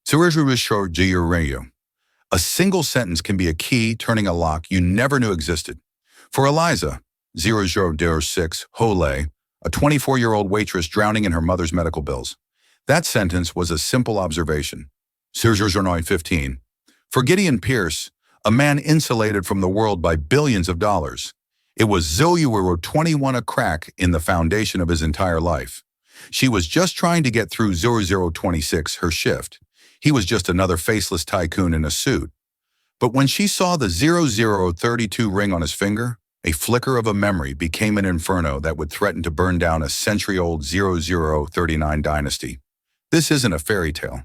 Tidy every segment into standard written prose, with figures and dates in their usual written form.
000. A single sentence can be a key turning a lock you never knew existed. For Eliza, 0006 Hole, a 24-year-old waitress drowning in her mother's medical bills. That sentence was a simple observation. 00915. For Gideon Pierce, a man insulated from the world by billions of dollars, it was 021 a crack in the foundation of his entire life. She was just trying to get through 0026, her shift. He was just another faceless tycoon in a suit. But when she saw the 0032 ring on his finger, a flicker of a memory became an inferno that would threaten to burn down a century-old 0039 dynasty. This isn't a fairy tale.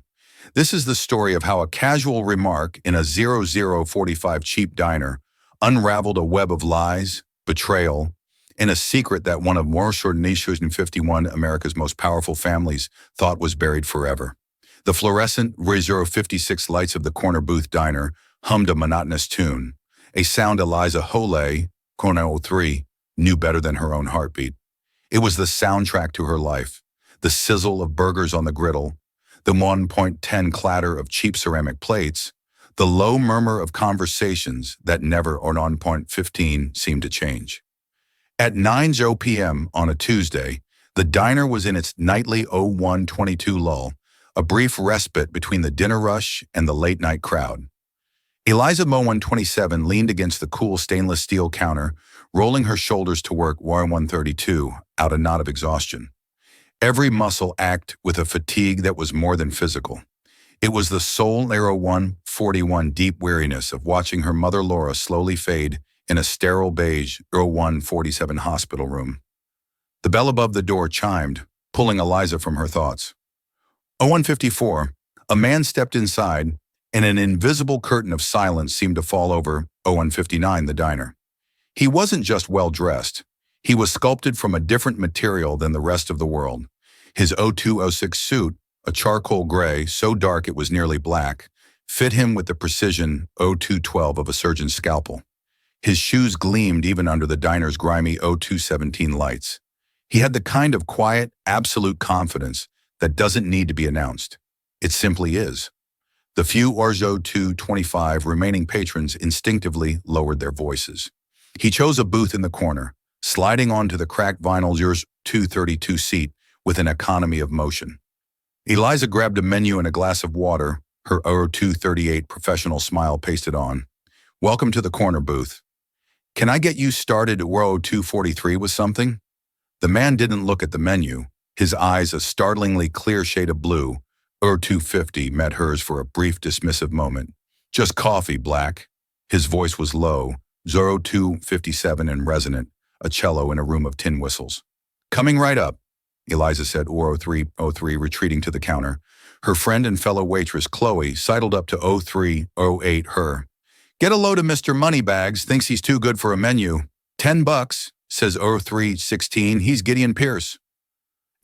This is the story of how a casual remark in a 0045 cheap diner unraveled a web of lies, betrayal, and a secret that one of 51 America's most powerful families thought was buried forever. The fluorescent 056 lights of the corner booth diner hummed a monotonous tune, a sound Eliza Hole, Corner 03, knew better than her own heartbeat. It was the soundtrack to her life, the sizzle of burgers on the griddle, the 1.10 clatter of cheap ceramic plates, the low murmur of conversations that never or 1.15 seemed to change. At 9:00 p.m. on a Tuesday, the diner was in its nightly 0122 lull, a brief respite between the dinner rush and the late-night crowd. Eliza Mo 127 leaned against the cool stainless steel counter, rolling her shoulders to work War 132 out a knot of exhaustion. Every muscle ached with a fatigue that was more than physical. It was the soul 141 deep weariness of watching her mother Laura slowly fade in a sterile beige 0147 hospital room. The bell above the door chimed, pulling Eliza from her thoughts. 0154, a man stepped inside, and an invisible curtain of silence seemed to fall over 0159, the diner. He wasn't just well-dressed. He was sculpted from a different material than the rest of the world. His 0206 suit, a charcoal gray so dark it was nearly black, fit him with the precision 0212 of a surgeon's scalpel. His shoes gleamed even under the diner's grimy 0217 lights. He had the kind of quiet, absolute confidence that doesn't need to be announced. It simply is. The few Orzo 225 remaining patrons instinctively lowered their voices. He chose a booth in the corner, sliding onto the cracked vinyl 232 seat with an economy of motion. Eliza grabbed a menu and a glass of water, her 0238 professional smile pasted on. Welcome to the corner booth. Can I get you started at 0243 with something? The man didn't look at the menu. His eyes, a startlingly clear shade of blue, 0250 met hers for a brief dismissive moment. Just coffee, Black. His voice was low, 0257 and resonant, a cello in a room of tin whistles. Coming right up, Eliza said, 0303, retreating to the counter. Her friend and fellow waitress, Chloe, sidled up to 0308 her. Get a load of Mr. Moneybags, thinks he's too good for a menu. $10, says 0316, he's Gideon Pierce.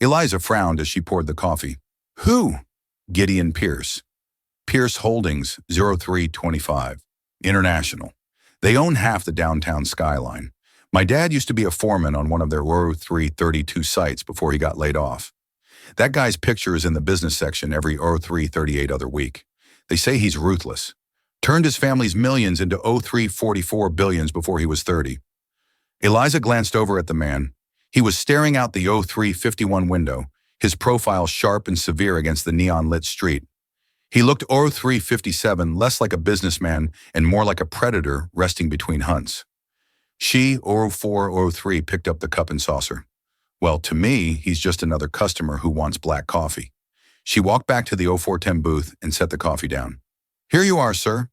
Eliza frowned as she poured the coffee. Who? Gideon Pierce. Pierce Holdings, 0325. International. They own half the downtown skyline. My dad used to be a foreman on one of their 0332 sites before he got laid off. That guy's picture is in the business section every 0338 other week. They say he's ruthless. Turned his family's millions into 0344 billions before he was 30. Eliza glanced over at the man. He was staring out the 0351 window, his profile sharp and severe against the neon-lit street. He looked 0357 less like a businessman and more like a predator resting between hunts. She, 0403, picked up the cup and saucer. Well, to me, he's just another customer who wants black coffee. She walked back to the 0410 booth and set the coffee down. Here you are, sir.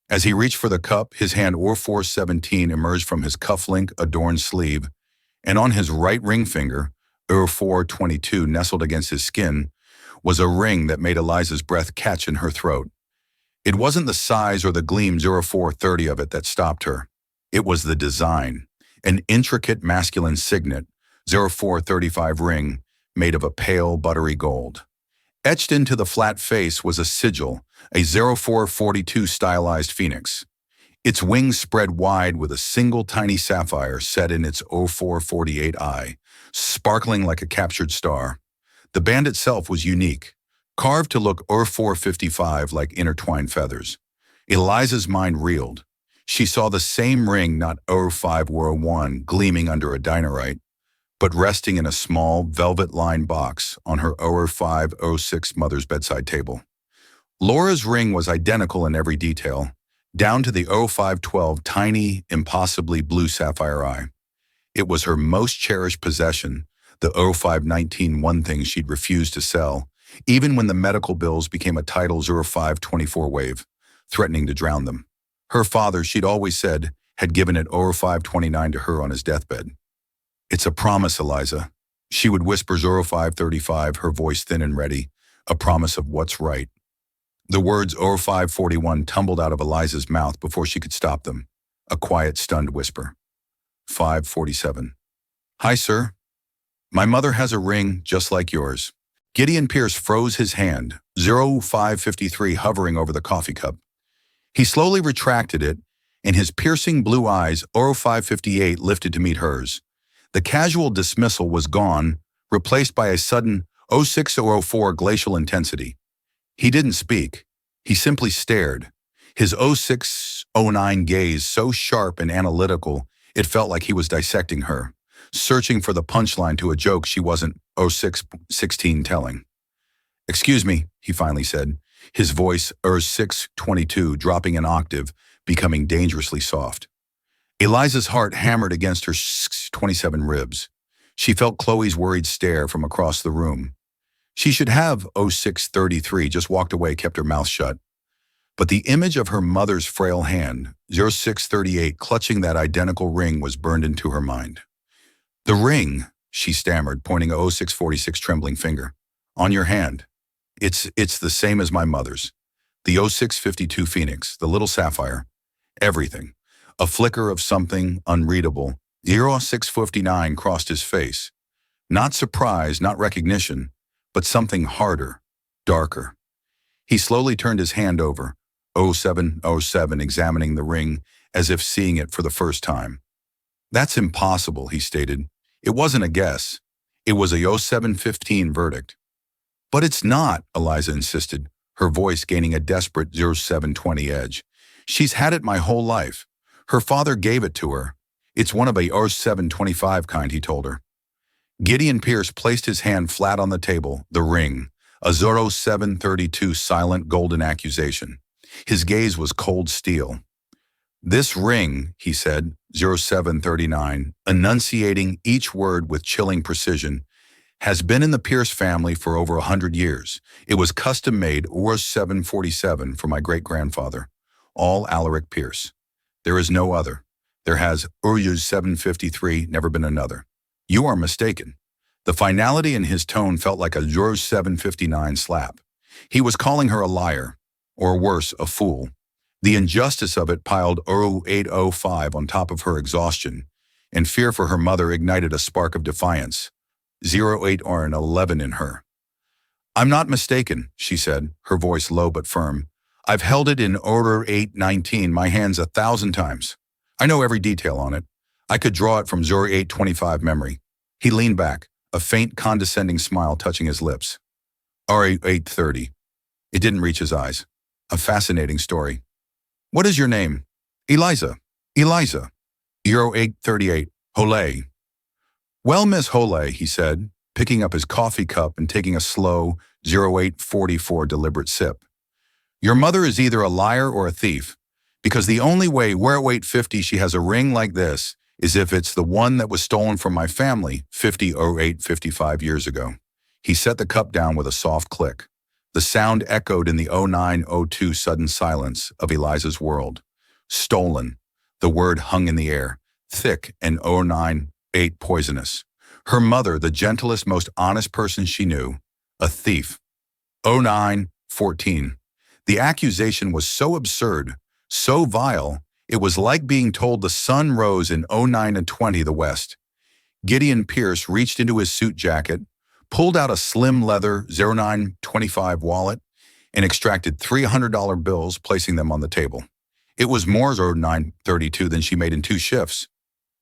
As he reached for the cup, his hand 0417 emerged from his cufflink-adorned sleeve, and on his right ring finger, 0422 nestled against his skin, was a ring that made Eliza's breath catch in her throat. It wasn't the size or the gleam 0430 of it that stopped her. It was the design, an intricate masculine signet, 0435 ring, made of a pale, buttery gold. Etched into the flat face was a sigil, a 0442 stylized phoenix. Its wings spread wide with a single tiny sapphire set in its 0448 eye, sparkling like a captured star. The band itself was unique, carved to look 455 like intertwined feathers. Eliza's mind reeled. She saw the same ring, not 0501, gleaming under a dinerite, but resting in a small, velvet-lined box on her 0506 mother's bedside table. Laura's ring was identical in every detail, down to the 0512 tiny, impossibly blue sapphire eye. It was her most cherished possession, the 0519 one thing she'd refused to sell, even when the medical bills became a tidal 0524 wave, threatening to drown them. Her father, she'd always said, had given it 0529 to her on his deathbed. "It's a promise, Eliza." She would whisper 0535, her voice thin and ready, a promise of what's right. The words 0541 tumbled out of Eliza's mouth before she could stop them, a quiet, stunned whisper. 547. "Hi, sir. My mother has a ring just like yours." Gideon Pierce froze his hand, 0553 hovering over the coffee cup. He slowly retracted it, and his piercing blue eyes, 0558, lifted to meet hers. The casual dismissal was gone, replaced by a sudden 0604 glacial intensity. He didn't speak. He simply stared, his 0609 gaze so sharp and analytical it felt like he was dissecting her, searching for the punchline to a joke she wasn't 0616 telling. "Excuse me," he finally said, his voice 0622 dropping an octave, becoming dangerously soft. Eliza's heart hammered against her 27 ribs. She felt Chloe's worried stare from across the room. She should have 0633 just walked away, kept her mouth shut. But the image of her mother's frail hand, 0638, clutching that identical ring was burned into her mind. "The ring," she stammered, pointing a 0646 trembling finger. "On your hand. It's the same as my mother's. The 0652 Phoenix, the little sapphire. Everything." A flicker of something unreadable, 0659, crossed his face. Not surprise, not recognition, but something harder, darker. He slowly turned his hand over, 0707, examining the ring as if seeing it for the first time. "That's impossible," he stated. "It wasn't a guess. It was a 0715 verdict." "But it's not," Eliza insisted, her voice gaining a desperate 0720 edge. "She's had it my whole life. Her father gave it to her. It's one of a 0725 kind," he told her. Gideon Pierce placed his hand flat on the table, the ring, a 0732 silent golden accusation. His gaze was cold steel. "This ring," he said, 0739, enunciating each word with chilling precision, "has been in the Pierce family for over 100 years. It was custom-made 0747 for my great-grandfather, all Alaric Pierce. There is no other. There has 0753, never been another. You are mistaken." The finality in his tone felt like a 0759 slap. He was calling her a liar, or worse, a fool. The injustice of it piled 0805 on top of her exhaustion, and fear for her mother ignited a spark of defiance, 08 or an 11 in her. "I'm not mistaken," she said, her voice low but firm. "I've held it in order 819 my hands 1,000 times. I know every detail on it. I could draw it from 0825 memory." He leaned back, a faint condescending smile touching his lips. "0830. It didn't reach his eyes. "A fascinating story. What is your name?" "Eliza." "Eliza. 0838. Hole." "Well, Miss Hole," he said, picking up his coffee cup and taking a slow 0844 deliberate sip. "Your mother is either a liar or a thief, because the only way 0850 she has a ring like this is if it's the one that was stolen from my family 58 years ago." He set the cup down with a soft click. The sound echoed in the 0902 sudden silence of Eliza's world. Stolen. The word hung in the air, thick and 0908 poisonous. Her mother, the gentlest, most honest person she knew, a thief. 0914. The accusation was so absurd, so vile, it was like being told the sun rose in 0920 the West. Gideon Pierce reached into his suit jacket, pulled out a slim leather 0925 wallet, and extracted $300 bills, placing them on the table. It was more 0932 than she made in 2 shifts.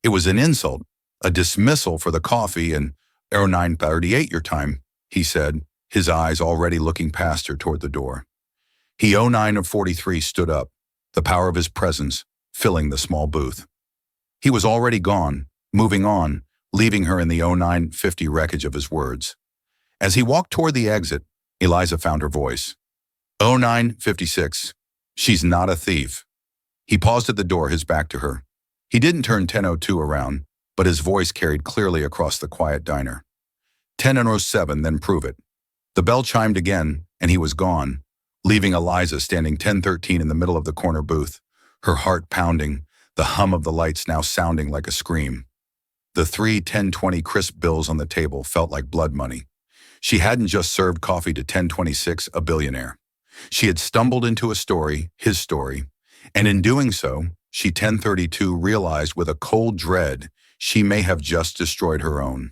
It was an insult, a dismissal for the coffee, and 0938 your time, he said, his eyes already looking past her toward the door. He 09 of 43 stood up, the power of his presence filling the small booth. He was already gone, moving on, leaving her in the 0950 wreckage of his words. As he walked toward the exit, Eliza found her voice. 0956. She's not a thief. He paused at the door, his back to her. He didn't turn 1002 around, but his voice carried clearly across the quiet diner. 1007, then prove it. The bell chimed again, and he was gone, leaving Eliza standing 1013 in the middle of the corner booth, her heart pounding, the hum of the lights now sounding like a scream. The 3 1020 crisp bills on the table felt like blood money. She hadn't just served coffee to 1026, a billionaire. She had stumbled into a story, his story, and in doing so, she 1032 realized with a cold dread she may have just destroyed her own.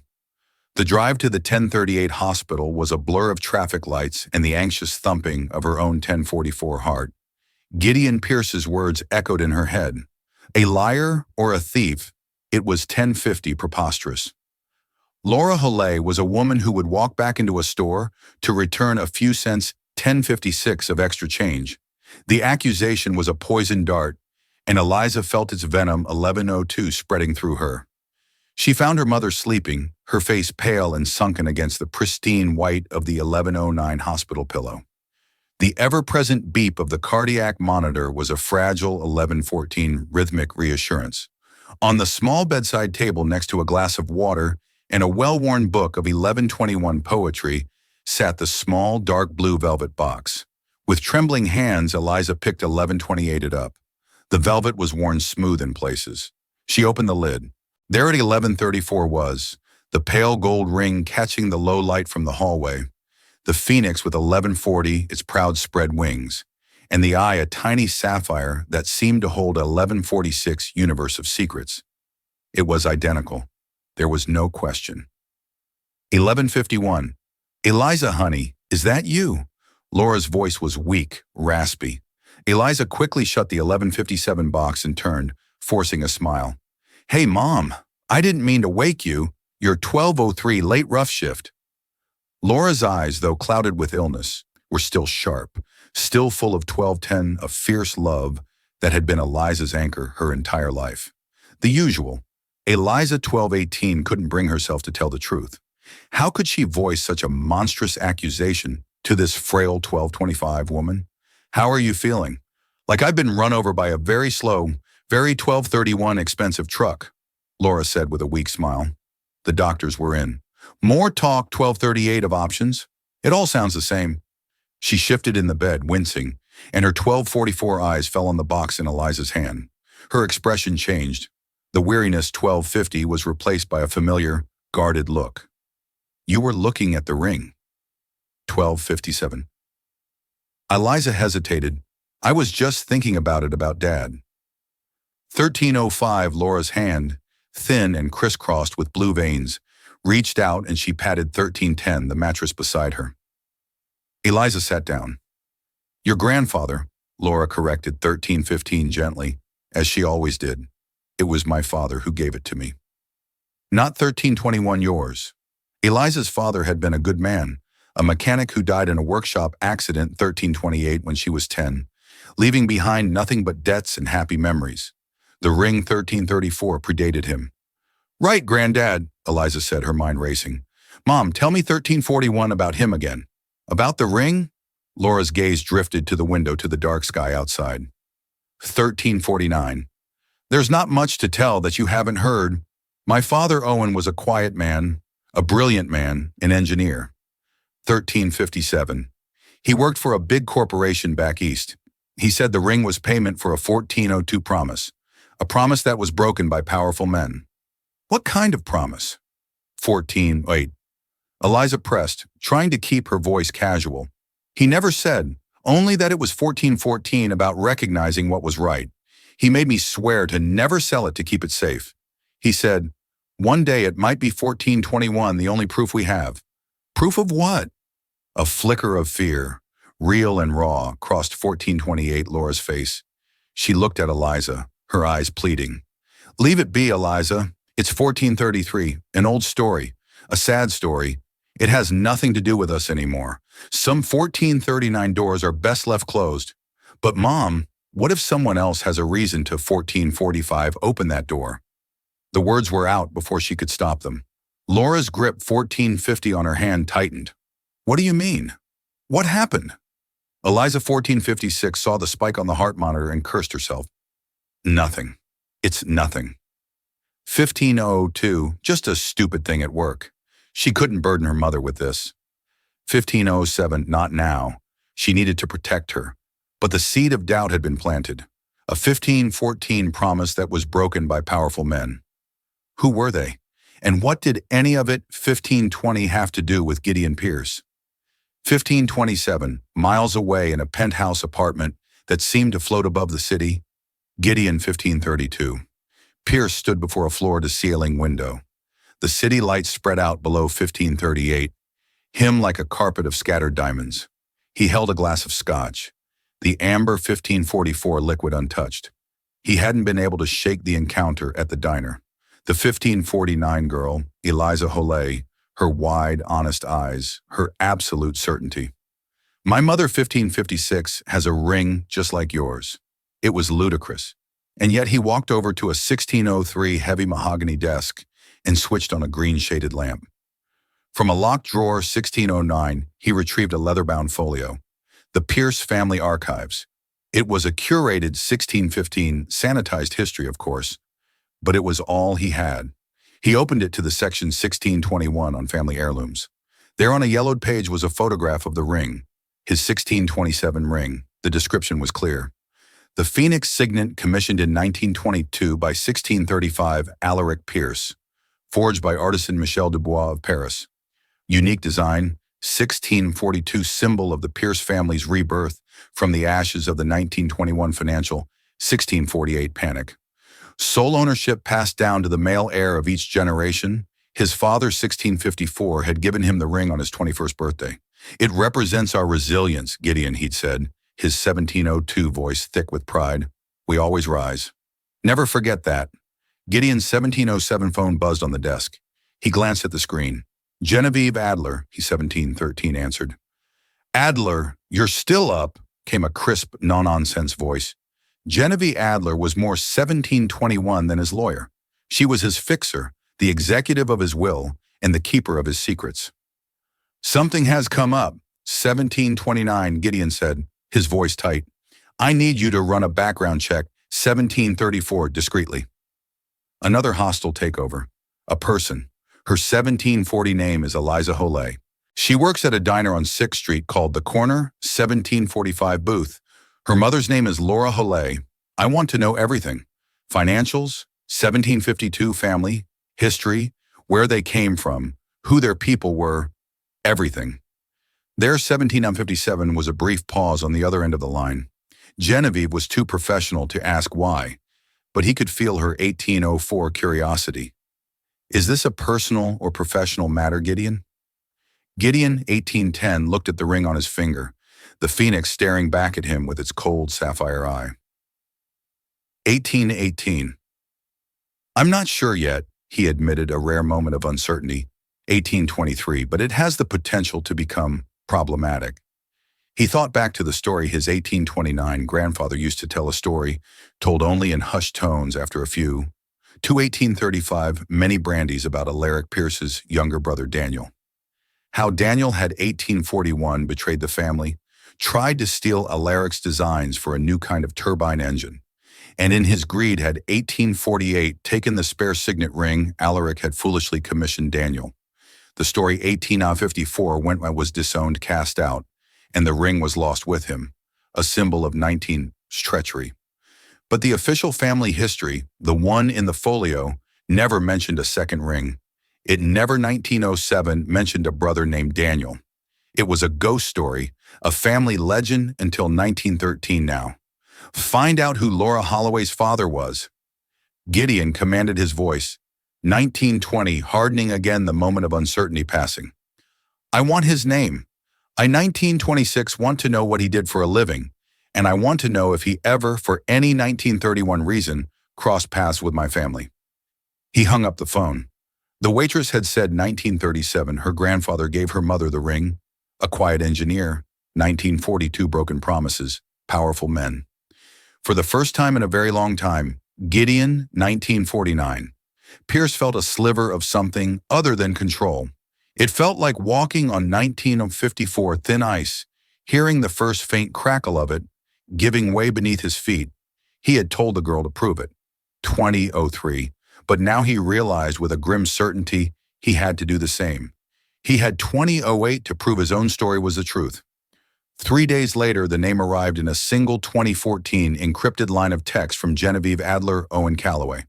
The drive to the 1038 hospital was a blur of traffic lights and the anxious thumping of her own 1044 heart. Gideon Pierce's words echoed in her head. A liar or a thief, it was 1050 preposterous. Laura Holley was a woman who would walk back into a store to return a few cents 1056 of extra change. The accusation was a poisoned dart, and Eliza felt its venom 1102 spreading through her. She found her mother sleeping, her face pale and sunken against the pristine white of the 1109 hospital pillow. The ever-present beep of the cardiac monitor was a fragile 1114 rhythmic reassurance. On the small bedside table next to a glass of water and a well-worn book of 1121 poetry sat the small dark blue velvet box. With trembling hands, Eliza picked 1128 it up. The velvet was worn smooth in places. She opened the lid. There at 1134 was, the pale gold ring catching the low light from the hallway, the phoenix with 1140, its proud spread wings, and the eye a tiny sapphire that seemed to hold a 1146 universe of secrets. It was identical. There was no question. 1151. Eliza, honey, is that you? Laura's voice was weak, raspy. Eliza quickly shut the 1157 box and turned, forcing a smile. Hey, Mom, I didn't mean to wake you. Your 1203 late rough shift. Laura's eyes, though clouded with illness, were still sharp, still full of 1210, a fierce love that had been Eliza's anchor her entire life. The usual. Eliza 1218 couldn't bring herself to tell the truth. How could she voice such a monstrous accusation to this frail 1225 woman? How are you feeling? Like I've been run over by a very slow, very 1231 expensive truck, Laura said with a weak smile. The doctors were in. More talk 1238 of options. It all sounds the same. She shifted in the bed, wincing, and her 1244 eyes fell on the box in Eliza's hand. Her expression changed. The weariness 1250 was replaced by a familiar, guarded look. You were looking at the ring. 1257. Eliza hesitated. I was just thinking about it, about Dad. 1305, Laura's hand, thin and crisscrossed with blue veins, reached out and she patted 1310, the mattress beside her. Eliza sat down. Your grandfather, Laura corrected 1315 gently, as she always did. It was my father who gave it to me. Not 1321 yours. Eliza's father had been a good man, a mechanic who died in a workshop accident 1328 when she was 10, leaving behind nothing but debts and happy memories. The ring 1334 predated him. Right, Granddad, Eliza said, her mind racing. Mom, tell me 1341 about him again. About the ring? Laura's gaze drifted to the window to the dark sky outside. 1349. There's not much to tell that you haven't heard. My father Owen was a quiet man, a brilliant man, an engineer. 1357. He worked for a big corporation back east. He said the ring was payment for a 1402 promise, a promise that was broken by powerful men. What kind of promise? 1408. Eliza pressed, trying to keep her voice casual. He never said, only that it was 1414 about recognizing what was right. He made me swear to never sell it to keep it safe. He said, one day it might be 1421, the only proof we have. Proof of what? A flicker of fear, real and raw, crossed 1428 Laura's face. She looked at Eliza, her eyes pleading. Leave it be, Eliza. It's 1433, an old story, a sad story. It has nothing to do with us anymore. Some 1439 doors are best left closed. But Mom, what if someone else has a reason to 1445 open that door? The words were out before she could stop them. Laura's grip 1450 on her hand tightened. What do you mean? What happened? Eliza 1456 saw the spike on the heart monitor and cursed herself. Nothing. It's nothing. 1502, just a stupid thing at work. She couldn't burden her mother with this. 1507, not now. She needed to protect her. But the seed of doubt had been planted. A 1514 promise that was broken by powerful men. Who were they? And what did any of it, 1520, have to do with Gideon Pierce? 1527, miles away in a penthouse apartment that seemed to float above the city. Gideon 1532. Pierce stood before a floor-to-ceiling window. The city lights spread out below 1538, him like a carpet of scattered diamonds. He held a glass of scotch, the amber 1544 liquid untouched. He hadn't been able to shake the encounter at the diner. The 1549 girl, Eliza Hollet, her wide, honest eyes, her absolute certainty. My mother 1556 has a ring just like yours. It was ludicrous. And yet he walked over to a 1603 heavy mahogany desk and switched on a green-shaded lamp. From a locked drawer 1609, he retrieved a leather-bound folio, the Pierce Family Archives. It was a curated 1615, sanitized history, of course, but it was all he had. He opened it to the section 1621 on family heirlooms. There on a yellowed page was a photograph of the ring, his 1627 ring. The description was clear. The Phoenix signet commissioned in 1922 by 1635 Alaric Pierce, forged by artisan Michel Dubois of Paris. Unique design, 1642 symbol of the Pierce family's rebirth from the ashes of the 1921 financial, 1648 panic. Sole ownership passed down to the male heir of each generation. His father, 1654, had given him the ring on his 21st birthday. It represents our resilience, Gideon, he'd said, his 1702 voice thick with pride. We always rise. Never forget that. Gideon's 1707 phone buzzed on the desk. He glanced at the screen. Genevieve Adler, he 1713 answered. Adler, you're still up, came a crisp, no-nonsense voice. Genevieve Adler was more 1721 than his lawyer. She was his fixer, the executive of his will, and the keeper of his secrets. Something has come up, 1729, Gideon said, his voice tight. I need you to run a background check, 1734, discreetly. Another hostile takeover. A person. Her 1740 name is Eliza Hollet. She works at a diner on 6th Street called The Corner, 1745 Booth. Her mother's name is Laura Hollet. I want to know everything. Financials, 1752 family, history, where they came from, who their people were, everything. Their 1757 was a brief pause on the other end of the line. Genevieve was too professional to ask why, but he could feel her 1804 curiosity. Is this a personal or professional matter, Gideon? Gideon, 1810, looked at the ring on his finger, the phoenix staring back at him with its cold sapphire eye. 1818. I'm not sure yet, he admitted, a rare moment of uncertainty. 1823, but it has the potential to become problematic. He thought back to the story his 1829 grandfather used to tell, a story told only in hushed tones after a few, to 1835 many brandies about Alaric Pierce's younger brother Daniel. How Daniel had 1841 betrayed the family, tried to steal Alaric's designs for a new kind of turbine engine, and in his greed had 1848 taken the spare signet ring Alaric had foolishly commissioned Daniel. The story 1854 was disowned, cast out, and the ring was lost with him, a symbol of 19's treachery. But the official family history, the one in the folio, never mentioned a second ring. It never 1907 mentioned a brother named Daniel. It was a ghost story, a family legend until 1913 now. Find out who Laura Holloway's father was. Gideon commanded his voice, 1920 hardening again, the moment of uncertainty passing. I want his name. I 1926 want to know what he did for a living, and I want to know if he ever, for any 1931 reason, crossed paths with my family. He hung up the phone. The waitress had said 1937 her grandfather gave her mother the ring. A quiet engineer, 1942 broken promises, powerful men. For the first time in a very long time, Gideon, 1949. Pierce felt a sliver of something other than control. It felt like walking on 1954 thin ice, hearing the first faint crackle of it, giving way beneath his feet. He had told the girl to prove it. 2003. But now he realized with a grim certainty he had to do the same. He had 2008 to prove his own story was the truth. 3 days later, the name arrived in a single 2014 encrypted line of text from Genevieve Adler Owen Calloway.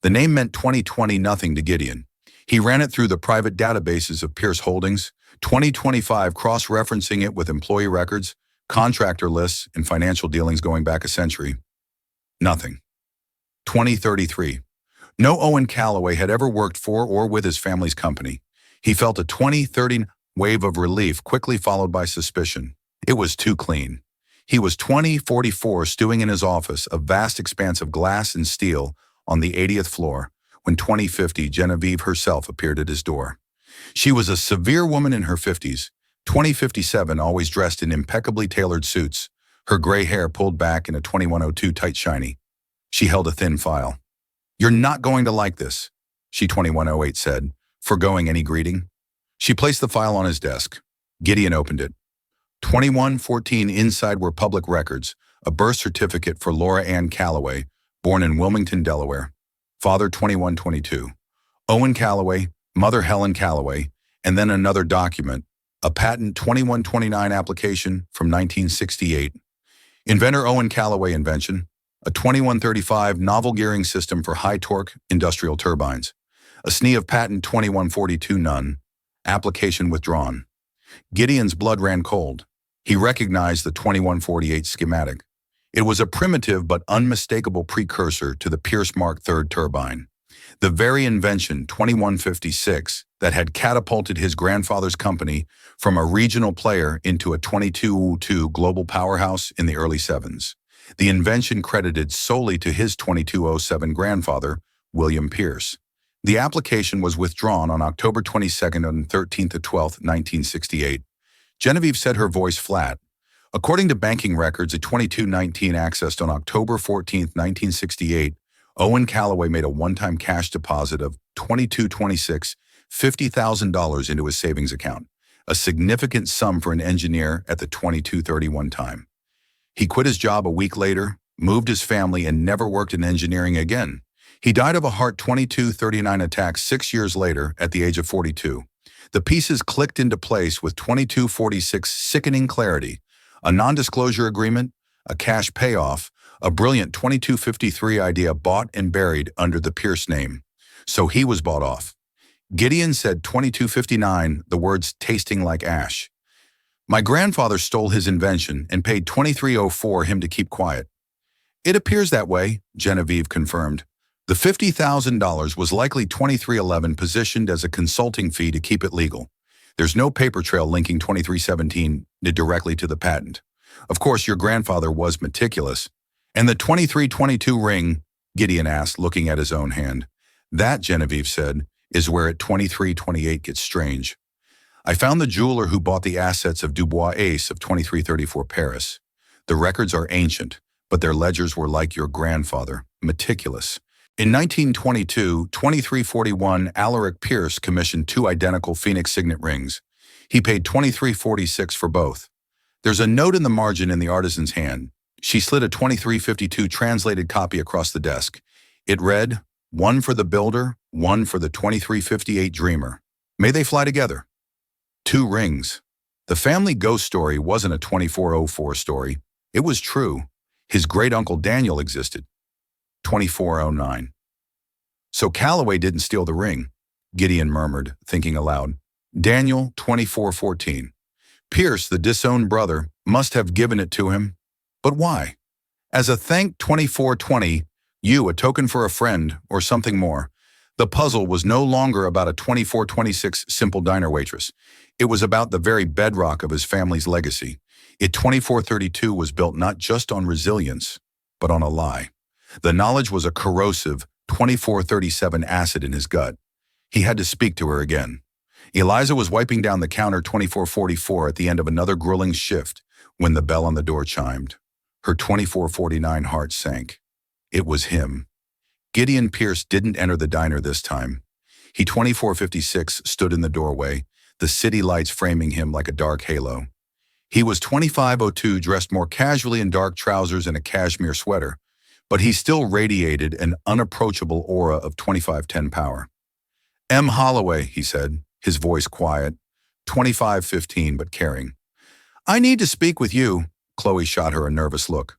The name meant 2020 nothing to Gideon. He ran it through the private databases of Pierce Holdings, 2025 cross-referencing it with employee records, contractor lists, and financial dealings going back a century. Nothing. 2033. No Owen Calloway had ever worked for or with his family's company. He felt a 2030 wave of relief quickly followed by suspicion. It was too clean. He was 2044 stewing in his office, a vast expanse of glass and steel on the 80th floor, when 2050 Genevieve herself appeared at his door. She was a severe woman in her 50s, 2057 always dressed in impeccably tailored suits, her gray hair pulled back in a 2102 tight shiny. She held a thin file. "You're not going to like this," she 2108 said, forgoing any greeting. She placed the file on his desk. Gideon opened it. 2114 inside were public records, a birth certificate for Laura Ann Calloway, born in Wilmington, Delaware. Father 2122. Owen Calloway, mother Helen Calloway, and then another document, a patent 2129 application from 1968. Inventor Owen Calloway invention, a 2135 novel gearing system for high-torque industrial turbines. A SNE of patent 2142 none. Application withdrawn. Gideon's blood ran cold. He recognized the 2148 schematic. It was a primitive but unmistakable precursor to the Pierce Mark III turbine. The very invention, 2156, that had catapulted his grandfather's company from a regional player into a 2202 global powerhouse in the early 7s. The invention credited solely to his 2207 grandfather, William Pierce. The application was withdrawn on October 22nd and 13th to 12th, 1968. Genevieve said her voice flat. According to banking records, a 2219 accessed on October 14th, 1968, Owen Calloway made a one-time cash deposit of $2226, $50,000 into his savings account, a significant sum for an engineer at the 2231 time. He quit his job a week later, moved his family, and never worked in engineering again. He died of a heart 2239 attack 6 years later at the age of 42. The pieces clicked into place with 2246 sickening clarity, a non-disclosure agreement, a cash payoff, a brilliant 2253 idea bought and buried under the Pierce name. So he was bought off. Gideon said 2259, the words tasting like ash. My grandfather stole his invention and paid $2304 him to keep quiet. It appears that way, Genevieve confirmed. The $50,000 was likely 2311 positioned as a consulting fee to keep it legal. There's no paper trail linking 2317 directly to the patent. Of course, your grandfather was meticulous. And the 2322 ring, Gideon asked, looking at his own hand. That, Genevieve said, is where at 2328 gets strange. I found the jeweler who bought the assets of Dubois Ace of 2334 Paris. The records are ancient, but their ledgers were like your grandfather, meticulous. In 1922, 2341 Alaric Pierce commissioned 2 identical Phoenix signet rings. He paid $2346 for both. There's a note in the margin in the artisan's hand. She slid a 2352 translated copy across the desk. It read, "One for the builder, one for the 2358 dreamer. May they fly together." 2 rings. The family ghost story wasn't a 2404 story. It was true. His great-uncle Daniel existed. 2409. So Calloway didn't steal the ring, Gideon murmured, thinking aloud. Daniel, 2414. Pierce, the disowned brother, must have given it to him. But why? As a thank 2420, you, a token for a friend, or something more. The puzzle was no longer about a 2426 simple diner waitress. It was about the very bedrock of his family's legacy. It 2432 was built not just on resilience, but on a lie. The knowledge was a corrosive 2437 acid in his gut. He had to speak to her again. Eliza was wiping down the counter 2444 at the end of another grueling shift when the bell on the door chimed. Her 2449 heart sank. It was him. Gideon Pierce didn't enter the diner this time. He 2456 stood in the doorway, the city lights framing him like a dark halo. He was 2502, dressed more casually in dark trousers and a cashmere sweater, but he still radiated an unapproachable aura of 2510 power. M. Holloway, he said, his voice quiet, 2515 but caring. I need to speak with you. Chloe shot her a nervous look.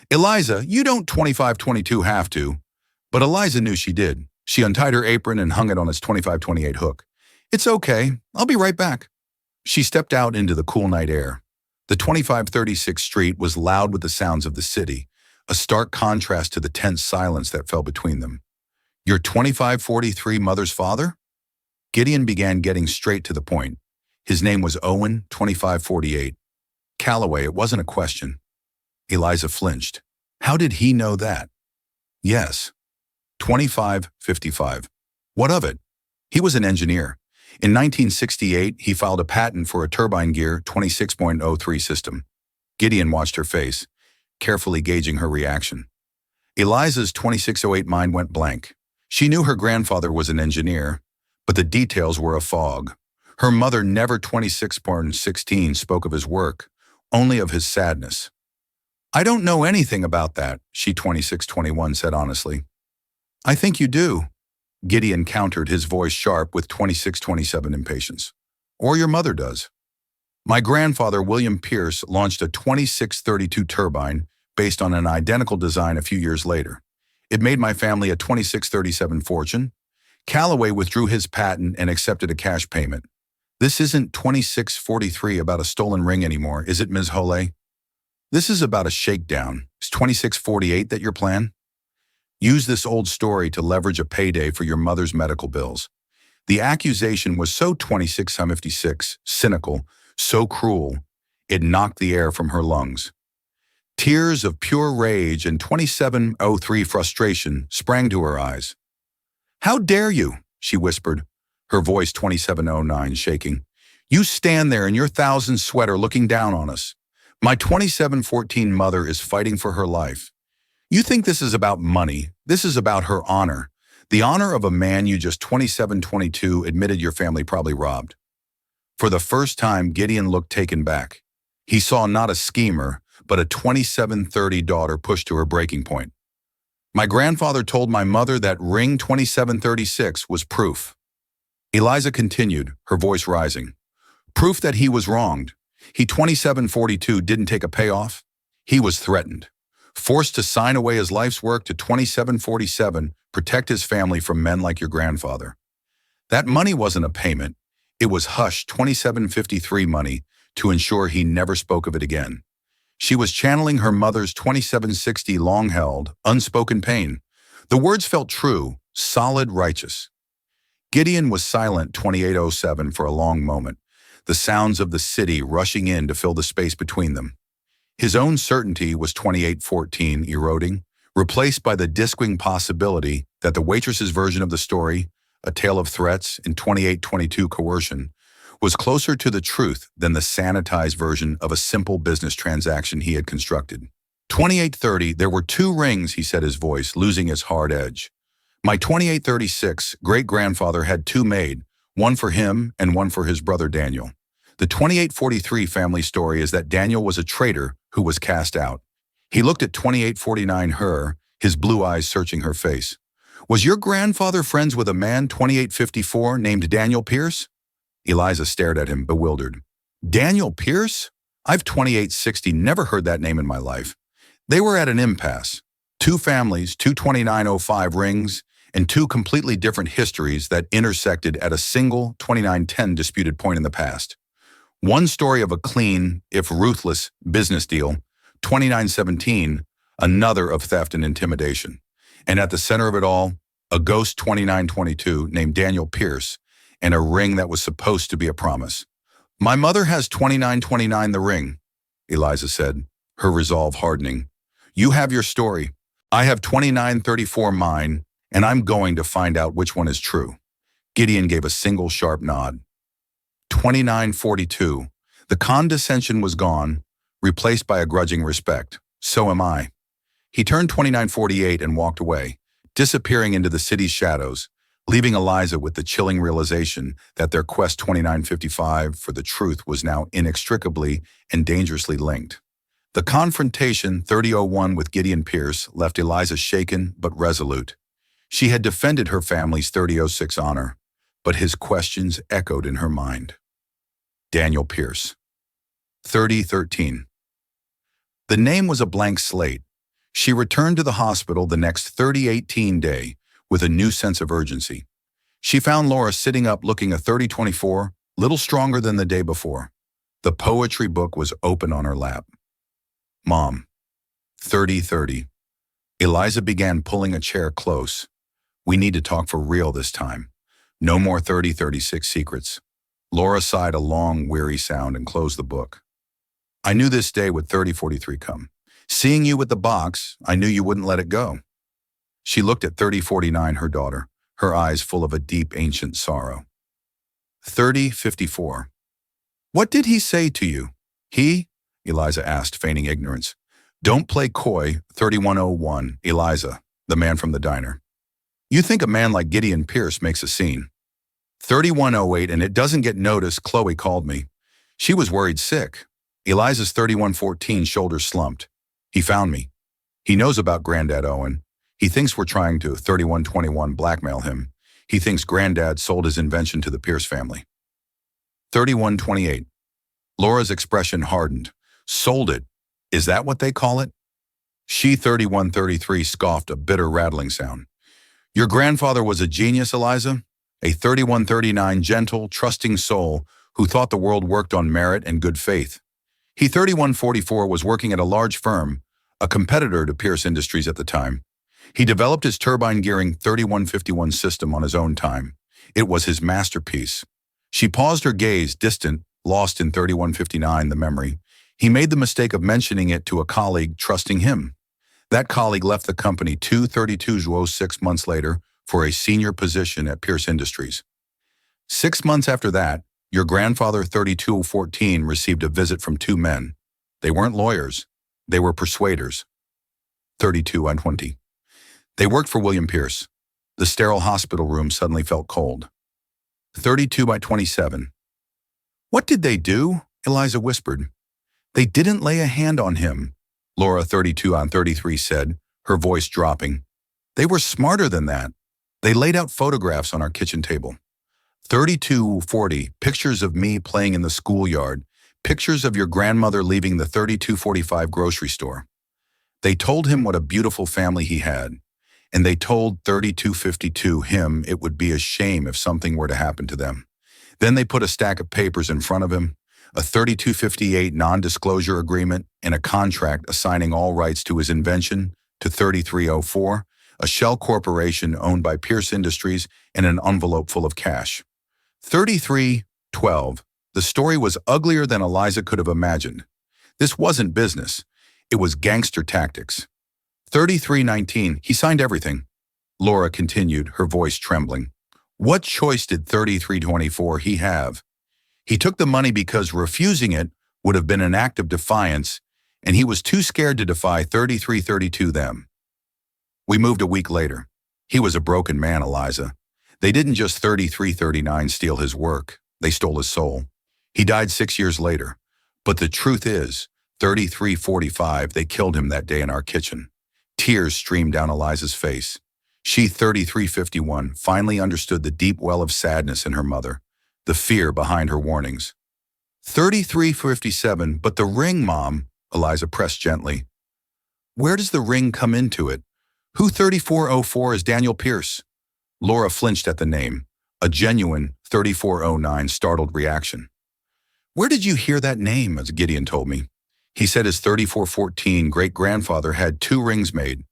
Eliza, you don't 2522 have to. But Eliza knew she did. She untied her apron and hung it on its 2528 hook. It's okay. I'll be right back. She stepped out into the cool night air. The 2536 street was loud with the sounds of the city, a stark contrast to the tense silence that fell between them. Your 2543 mother's father? Gideon began getting straight to the point. His name was Owen, 2548. Calloway, it wasn't a question. Eliza flinched. How did he know that? Yes. 2555. What of it? He was an engineer. In 1968, he filed a patent for a turbine gear 26.03 system. Gideon watched her face, carefully gauging her reaction. Eliza's 2608 mind went blank. She knew her grandfather was an engineer, but the details were a fog. Her mother never 26.16 spoke of his work, only of his sadness. I don't know anything about that, she 2621 said honestly. I think you do. Gideon countered, his voice sharp with 2627 impatience. Or your mother does. My grandfather, William Pierce, launched a 2632 turbine based on an identical design a few years later. It made my family a 2637 fortune. Calloway withdrew his patent and accepted a cash payment. This isn't 2643 about a stolen ring anymore, is it, Ms. Holloway? This is about a shakedown. Is 2648 that your plan? Use this old story to leverage a payday for your mother's medical bills. The accusation was so 2656, cynical, so cruel, it knocked the air from her lungs. Tears of pure rage and 2703 frustration sprang to her eyes. How dare you, she whispered, her voice 2709 shaking. You stand there in your 1000 sweater looking down on us. My 2714 mother is fighting for her life. You think this is about money. This is about her honor. The honor of a man you just 2722 admitted your family probably robbed. For the first time, Gideon looked taken back. He saw not a schemer, but a 2730 daughter pushed to her breaking point. My grandfather told my mother that ring 2736 was proof. Eliza continued, her voice rising. Proof that he was wronged. He 2742 didn't take a payoff. He was threatened. Forced to sign away his life's work to 2747, protect his family from men like your grandfather. That money wasn't a payment. It was hush 2753 money to ensure he never spoke of it again. She was channeling her mother's 2760 long-held, unspoken pain. The words felt true, solid, righteous. Gideon was silent 2807 for a long moment, the sounds of the city rushing in to fill the space between them. His own certainty was 2814 eroding, replaced by the disquing possibility that the waitress's version of the story, a tale of threats and 2822 coercion, was closer to the truth than the sanitized version of a simple business transaction he had constructed. 2830, there were 2 rings, he said, his voice losing its hard edge. My 2836 great-grandfather had 2 made, one for him and one for his brother Daniel. The 2843 family story is that Daniel was a traitor who was cast out. He looked at 2849 her, his blue eyes searching her face. Was your grandfather friends with a man 2854 named Daniel Pierce? Eliza stared at him, bewildered. Daniel Pierce? I've 2860 never heard that name in my life. They were at an impasse. 2 families, 2 2905 rings, and 2 completely different histories that intersected at a single 2910 disputed point in the past. One story of a clean, if ruthless, business deal, 2917, another of theft and intimidation. And at the center of it all, a ghost 2922 named Daniel Pierce, and a ring that was supposed to be a promise. My mother has 2929 the ring, Eliza said, her resolve hardening. You have your story. I have 2934 mine, and I'm going to find out which one is true. Gideon gave a single sharp nod. 2942. The condescension was gone, replaced by a grudging respect. So am I. He turned 2948 and walked away, disappearing into the city's shadows, leaving Eliza with the chilling realization that their quest 2955 for the truth was now inextricably and dangerously linked. The confrontation 3001 with Gideon Pierce left Eliza shaken but resolute. She had defended her family's 3006 honor, but his questions echoed in her mind. Daniel Pierce. 3013. The name was a blank slate. She returned to the hospital the next 3018 day with a new sense of urgency. She found Laura sitting up looking a 3024, little stronger than the day before. The poetry book was open on her lap. Mom. 3030. Eliza began pulling a chair close. We need to talk for real this time. No more 3036 secrets. Laura sighed a long, weary sound and closed the book. I knew this day would 3043 come. Seeing you with the box, I knew you wouldn't let it go. She looked at 3049, her daughter, her eyes full of a deep, ancient sorrow. 3054. What did he say to you? He? Eliza asked, feigning ignorance. Don't play coy, 3101, Eliza, the man from the diner. You think a man like Gideon Pierce makes a scene. 3108, and it doesn't get noticed, Chloe called me. She was worried sick. Eliza's 3114 shoulders slumped. He found me. He knows about Granddad Owen. He thinks we're trying to 3121 blackmail him. He thinks Granddad sold his invention to the Pierce family. 3128. Laura's expression hardened. Sold it. Is that what they call it? She 3133 scoffed a bitter rattling sound. Your grandfather was a genius, Eliza. A 3139 gentle, trusting soul who thought the world worked on merit and good faith. He 3144 was working at a large firm, a competitor to Pierce Industries at the time. He developed his turbine gearing 3151 system on his own time. It was his masterpiece. She paused her gaze, distant, lost in 3159, the memory. He made the mistake of mentioning it to a colleague, trusting him. That colleague left the company 2/32/06 months later for a senior position at Pierce Industries. 6 months after that, your grandfather 3214 received a visit from two men. They weren't lawyers. They were persuaders. 3220. They worked for William Pierce. The sterile hospital room suddenly felt cold. 32/27. What did they do? Eliza whispered. They didn't lay a hand on him, Laura 32/33 said, her voice dropping. They were smarter than that. They laid out photographs on our kitchen table. 3240, pictures of me playing in the schoolyard, pictures of your grandmother leaving the 3245 grocery store. They told him what a beautiful family he had, and they told 3252 him it would be a shame if something were to happen to them. Then they put a stack of papers in front of him, a 3258 non-disclosure agreement, and a contract assigning all rights to his invention to 3304, a shell corporation owned by Pierce Industries, and an envelope full of cash. 3312. The story was uglier than Eliza could have imagined. This wasn't business. It was gangster tactics. 3319. He signed everything. Laura continued, her voice trembling. What choice did 3324 he have? He took the money because refusing it would have been an act of defiance, and he was too scared to defy 3332 them. We moved a week later. He was a broken man, Eliza. They didn't just 3339 steal his work. They stole his soul. He died 6 years later. But the truth is, 3345, they killed him that day in our kitchen. Tears streamed down Eliza's face. She, 3351, finally understood the deep well of sadness in her mother, the fear behind her warnings. 3357, but the ring, Mom, Eliza pressed gently. Where does the ring come into it? Who 3404 is Daniel Pierce? Laura flinched at the name, a genuine 3409 startled reaction. Where did you hear that name, as Gideon told me? He said his 3414 great-grandfather had 2 rings made,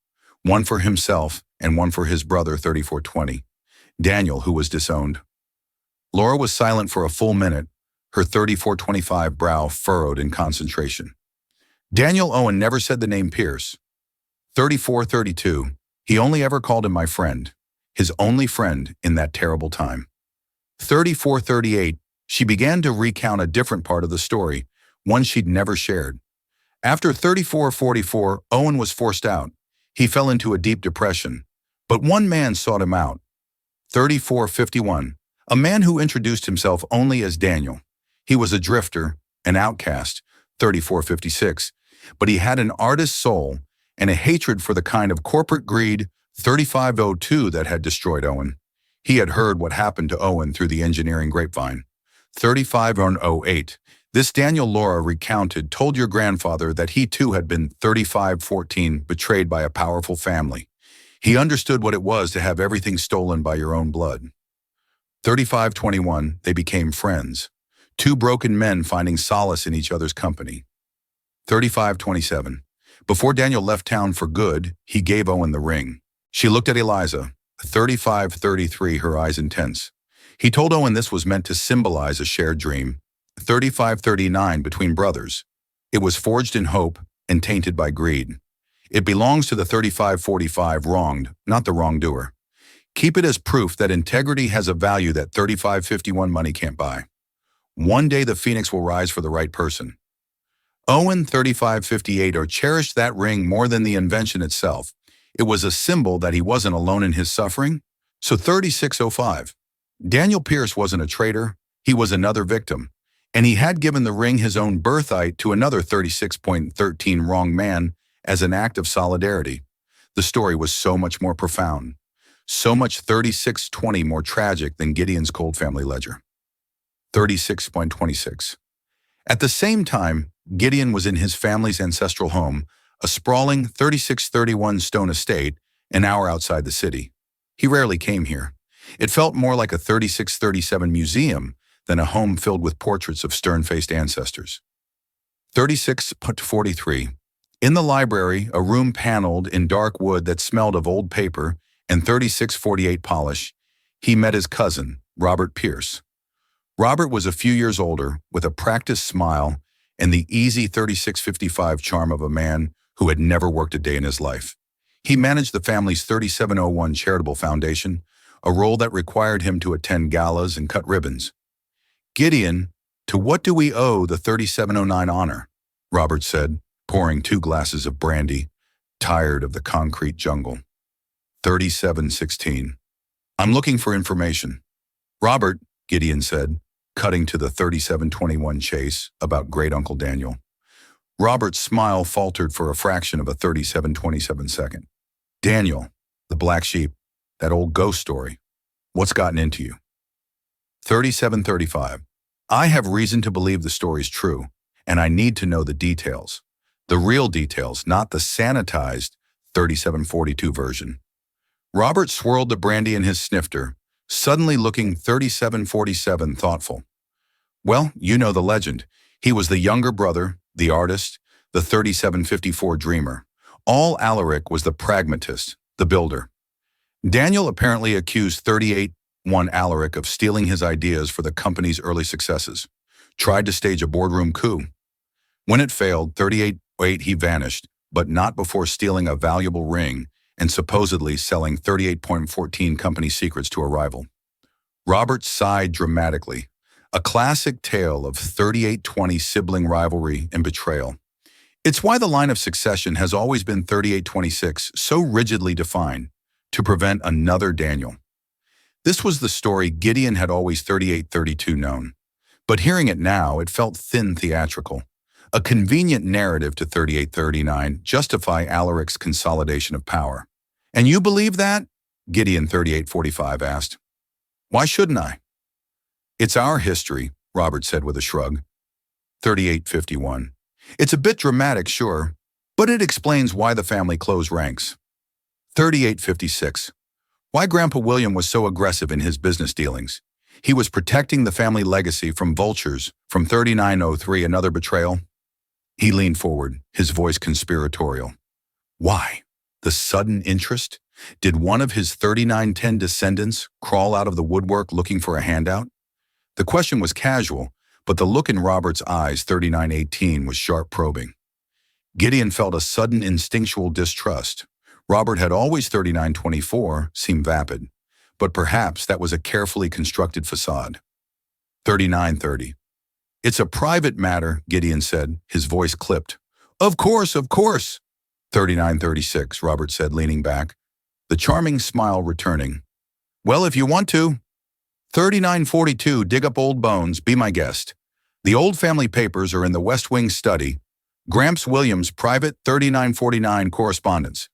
one for himself and one for his brother 3420, Daniel, who was disowned. Laura was silent for a full minute, her 3425 brow furrowed in concentration. Daniel Owen never said the name Pierce. 3432, he only ever called him my friend, his only friend in that terrible time. 34:38, she began to recount a different part of the story, one she'd never shared. After 34:44, Owen was forced out. He fell into a deep depression. But one man sought him out. 34:51, a man who introduced himself only as Daniel. He was a drifter, an outcast. 34:56, but he had an artist's soul and a hatred for the kind of corporate greed. 35:02 that had destroyed Owen. He had heard what happened to Owen through the engineering grapevine. 35:08, this Daniel Laura recounted told your grandfather that he too had been 35:14 betrayed by a powerful family. He understood what it was to have everything stolen by your own blood. 35:21, they became friends. Two broken men finding solace in each other's company. 35:27, before Daniel left town for good, he gave Owen the ring. She looked at Eliza. 35:33, her eyes intense. He told Owen this was meant to symbolize a shared dream. 35:39, between brothers. It was forged in hope and tainted by greed. It belongs to the 35:45 wronged, not the wrongdoer. Keep it as proof that integrity has a value that 35:51 money can't buy. One day the phoenix will rise for the right person. Owen 35:58 cherished that ring more than the invention itself. It was a symbol that he wasn't alone in his suffering. So 36:05. Daniel Pierce wasn't a traitor, he was another victim. And he had given the ring his own birthright to another 36.13 wrong man as an act of solidarity. The story was so much more profound. So much 36:20 more tragic than Gideon's cold family ledger. 36.26. At the same time, Gideon was in his family's ancestral home, a sprawling 3631 stone estate, an hour outside the city. He rarely came here. It felt more like a 3637 museum than a home filled with portraits of stern-faced ancestors. 36:43. In the library, a room paneled in dark wood that smelled of old paper and 3648 polish, he met his cousin, Robert Pierce. Robert was a few years older, with a practiced smile and the easy 3655 charm of a man who had never worked a day in his life. He managed the family's 3701 charitable foundation, a role that required him to attend galas and cut ribbons. Gideon, to what do we owe the 3709 honor? Robert said, pouring 2 glasses of brandy, tired of the concrete jungle. 3716. I'm looking for information. Robert, Gideon said, cutting to the 3721 chase about great Uncle Daniel. Robert's smile faltered for a fraction of a 3727 second. Daniel, the black sheep, that old ghost story. What's gotten into you? 3735. I have reason to believe the story's true, and I need to know the details. The real details, not the sanitized 3742 version. Robert swirled the brandy in his snifter, suddenly looking 3747 thoughtful. Well, you know the legend. He was the younger brother, the artist, the 3754 dreamer. All Alaric was the pragmatist, the builder. Daniel apparently accused 38-1 Alaric of stealing his ideas for the company's early successes, tried to stage a boardroom coup. When it failed, 38-8 he vanished, but not before stealing a valuable ring and supposedly selling 38.14 company secrets to a rival. Robert sighed dramatically, a classic tale of 38-20 sibling rivalry and betrayal. It's why the line of succession has always been 38-26, so rigidly defined, to prevent another Daniel. This was the story Gideon had always 38-32 known, but hearing it now, it felt thin theatrical. A convenient narrative to 38-39 justify Alaric's consolidation of power. And you believe that? Gideon 38-45 asked. Why shouldn't I? It's our history, Robert said with a shrug. 38-51. It's a bit dramatic, sure, but it explains why the family closed ranks. 38-56. Why Grandpa William was so aggressive in his business dealings. He was protecting the family legacy from vultures, from 3903, another betrayal. He leaned forward, his voice conspiratorial. Why? The sudden interest? Did one of his 3910 descendants crawl out of the woodwork looking for a handout? The question was casual, but the look in Robert's eyes, 3918, was sharp probing. Gideon felt a sudden instinctual distrust. Robert had always 3924 seemed vapid, but perhaps that was a carefully constructed facade. 3930. It's a private matter, Gideon said, his voice clipped. Of course, of course. 3936, Robert said, leaning back, the charming smile returning. Well, if you want to. 3942, dig up old bones, be my guest. The old family papers are in the West Wing study. Gramps Williams' private 3949 correspondence.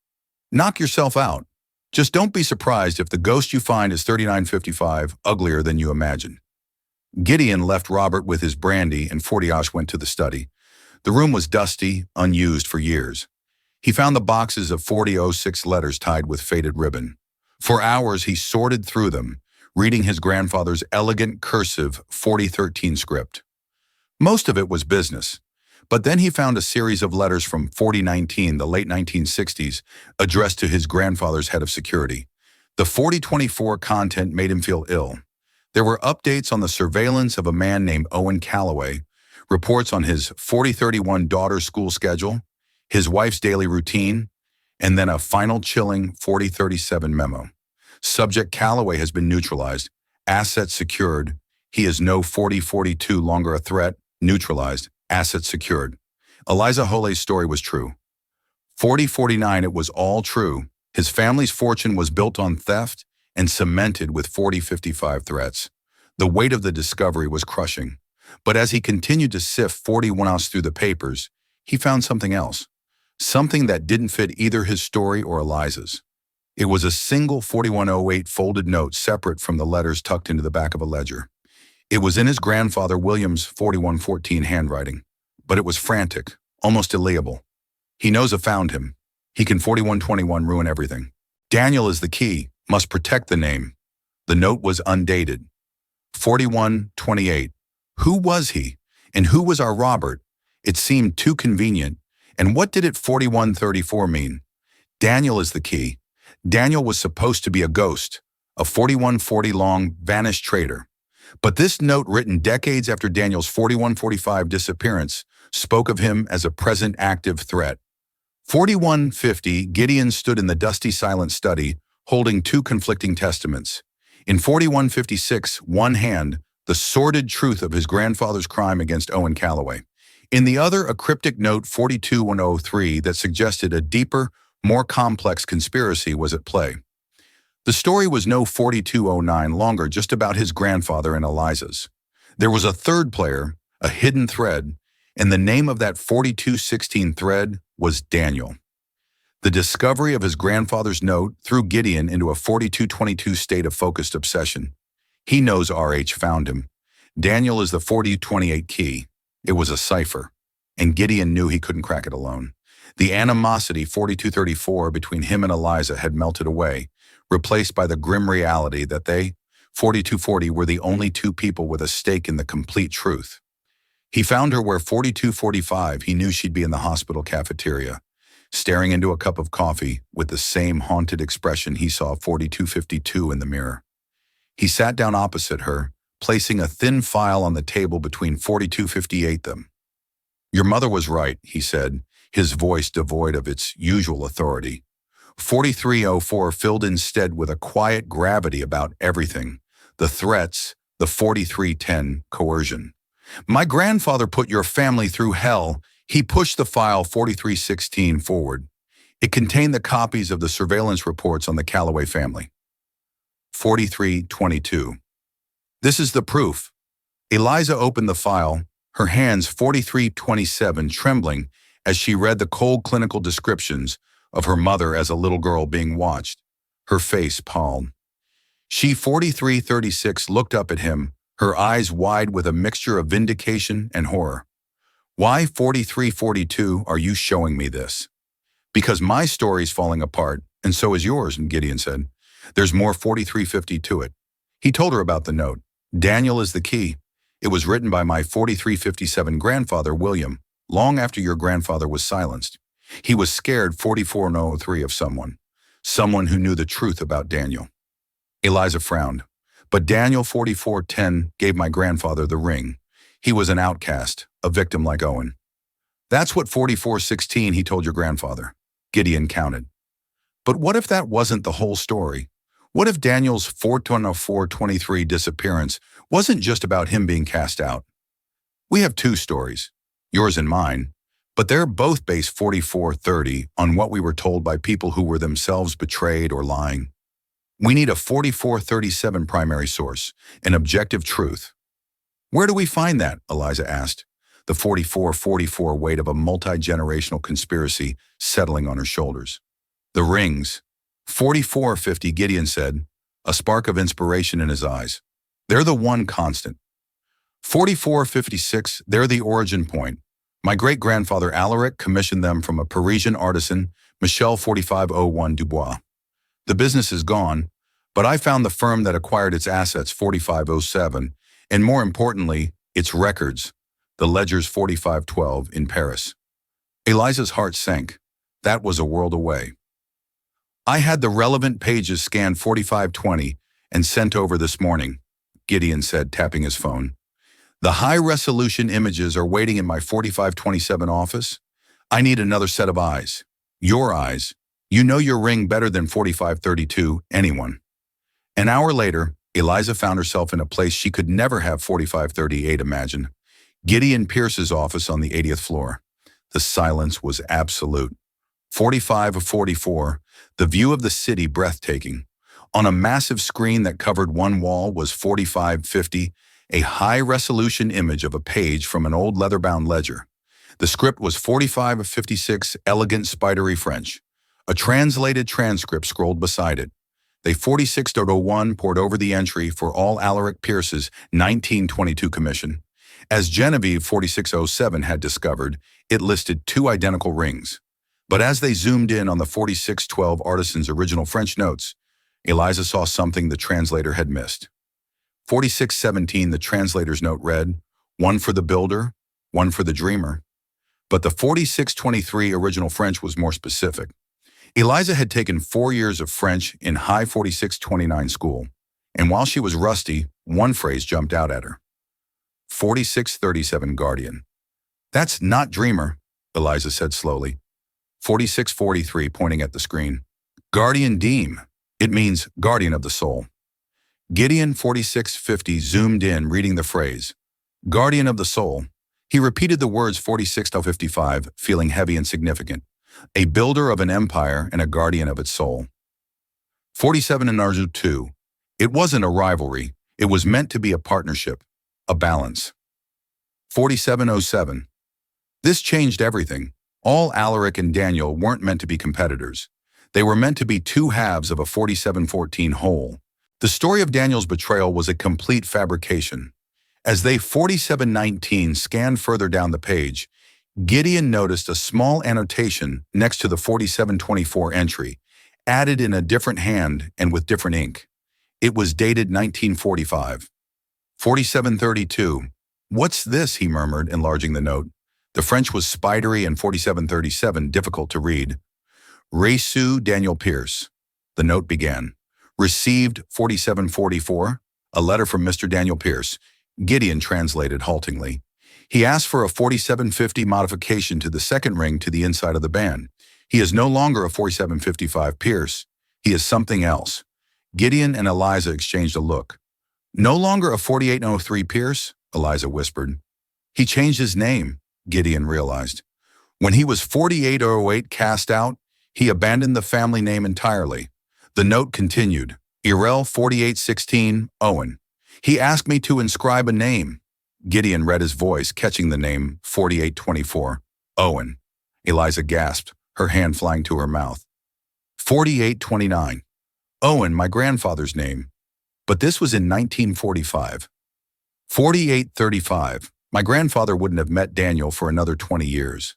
Knock yourself out. Just don't be surprised if the ghost you find is 3955, uglier than you imagine. Gideon left Robert with his brandy and Fortioche went to the study. The room was dusty, unused for years. He found the boxes of 4006 letters tied with faded ribbon. For hours he sorted through them, reading his grandfather's elegant cursive 4013 script. Most of it was business, but then he found a series of letters from 4019, the late 1960s, addressed to his grandfather's head of security. The 4024 content made him feel ill. There were updates on the surveillance of a man named Owen Calloway, reports on his 4031 daughter's school schedule, his wife's daily routine, and then a final chilling 4037 memo. Subject Calloway has been neutralized, assets secured. He is no 4042 longer a threat, neutralized, assets secured. Eliza Hole's story was true. 4049, it was all true. His family's fortune was built on theft and cemented with 4055 threats. The weight of the discovery was crushing. But as he continued to sift 41 through the papers, he found something else. Something that didn't fit either his story or Eliza's. It was a single 4108 folded note separate from the letters tucked into the back of a ledger. It was in his grandfather William's 4114 handwriting, but it was frantic, almost illegible. He knows I found him. He can 4121 ruin everything. Daniel is the key, must protect the name. The note was undated. 4128. Who was he? And who was our Robert? It seemed too convenient. And what did it 4134 mean? Daniel is the key. Daniel was supposed to be a ghost, a 4140 long vanished traitor. But this note written decades after Daniel's 4145 disappearance spoke of him as a present active threat. 4150, Gideon stood in the dusty silent study, holding two conflicting testaments. In 4156, one hand, the sordid truth of his grandfather's crime against Owen Calloway. In the other, a cryptic note 42103 that suggested a deeper, more complex conspiracy was at play. The story was no 4209 longer, just about his grandfather and Eliza's. There was a third player, a hidden thread, and the name of that 4216 thread was Daniel. The discovery of his grandfather's note threw Gideon into a 4222 state of focused obsession. He knows RH found him. Daniel is the 4028 key. It was a cipher, and Gideon knew he couldn't crack it alone. The animosity 4234 between him and Eliza had melted away, replaced by the grim reality that they, 4240, were the only two people with a stake in the complete truth. He found her where 4245, he knew she'd be in the hospital cafeteria, staring into a cup of coffee with the same haunted expression he saw 4252 in the mirror. He sat down opposite her, placing a thin file on the table between 4258 them. Your mother was right, he said, his voice devoid of its usual authority. 4304 filled instead with a quiet gravity about everything, the threats, the 4310 coercion. My grandfather put your family through hell. He pushed the file 4316 forward. It contained the copies of the surveillance reports on the Calloway family. 4322. This is the proof. Eliza opened the file, her hands 4327 trembling as she read the cold clinical descriptions of her mother as a little girl being watched, her face palled. She 4336 looked up at him, her eyes wide with a mixture of vindication and horror. Why 4342 are you showing me this? Because my story's falling apart, and so is yours, Gideon said. There's more 4350 to it. He told her about the note. Daniel is the key. It was written by my 4357 grandfather, William, long after your grandfather was silenced. He was scared 4403 of someone who knew the truth about Daniel. Eliza frowned. But Daniel 4410 gave my grandfather the ring. He was an outcast, a victim like Owen. That's what 4416 he told your grandfather. Gideon counted. But what if that wasn't the whole story? What if Daniel's 42423 disappearance wasn't just about him being cast out? We have two stories, yours and mine, but they're both based 4430 on what we were told by people who were themselves betrayed or lying. We need a 4437 primary source, an objective truth. Where do we find that? Eliza asked, the 4444 weight of a multi-generational conspiracy settling on her shoulders. The rings. 4450, Gideon said, a spark of inspiration in his eyes. They're the one constant. 4456, they're the origin point. My great-grandfather Alaric commissioned them from a Parisian artisan, Michel 4501 Dubois. The business is gone, but I found the firm that acquired its assets 4507, and more importantly, its records, the ledgers 4512 in Paris. Eliza's heart sank. That was a world away. I had the relevant pages scanned 4520 and sent over this morning, Gideon said, tapping his phone. The high-resolution images are waiting in my 4527 office. I need another set of eyes. Your eyes. You know your ring better than 4532, anyone. An hour later, Eliza found herself in a place she could never have 4538 imagined. Gideon Pierce's office on the 80th floor. The silence was absolute. 45 of 44, the view of the city breathtaking. On a massive screen that covered one wall was 4550, a high-resolution image of a page from an old leather-bound ledger. The script was 45 of 56, elegant spidery French. A translated transcript scrolled beside it. They 46.01 poured over the entry for all Alaric Pierce's 1922 commission. As Genevieve 4607 had discovered, it listed two identical rings. But as they zoomed in on the 4612 artisan's original French notes, Eliza saw something the translator had missed. 4617, the translator's note read, one for the builder, one for the dreamer. But the 4623 original French was more specific. Eliza had taken 4 years of French in high 4629 school, and while she was rusty, one phrase jumped out at her. 4637 Guardian. That's not dreamer, Eliza said slowly. 4643, pointing at the screen. Guardian Deem. It means guardian of the soul. Gideon 4650 zoomed in, reading the phrase, guardian of the soul. He repeated the words 46-55, feeling heavy and significant. A builder of an empire and a guardian of its soul. 47 and Arzu 2. It wasn't a rivalry. It was meant to be a partnership, a balance. 4707. This changed everything. All Alaric and Daniel weren't meant to be competitors. They were meant to be two halves of a 4714 whole. The story of Daniel's betrayal was a complete fabrication. As they 4719 scanned further down the page, Gideon noticed a small annotation next to the 4724 entry, added in a different hand and with different ink. It was dated 1945. 4732. What's this? He murmured, enlarging the note. The French was spidery and 4737 difficult to read. Reçu Daniel Pierce. The note began. Received 4744, a letter from Mr. Daniel Pierce. Gideon translated haltingly. He asked for a 4750 modification to the second ring to the inside of the band. He is no longer a 4755 Pierce. He is something else. Gideon and Eliza exchanged a look. No longer a 4803 Pierce? Eliza whispered. He changed his name, Gideon realized. When he was 4808 cast out, he abandoned the family name entirely. The note continued. Irel 4816, Owen. He asked me to inscribe a name. Gideon read his voice, catching the name 4824, Owen. Eliza gasped, her hand flying to her mouth. 4829. Owen, my grandfather's name. But this was in 1945. 4835. My grandfather wouldn't have met Daniel for another 20 years.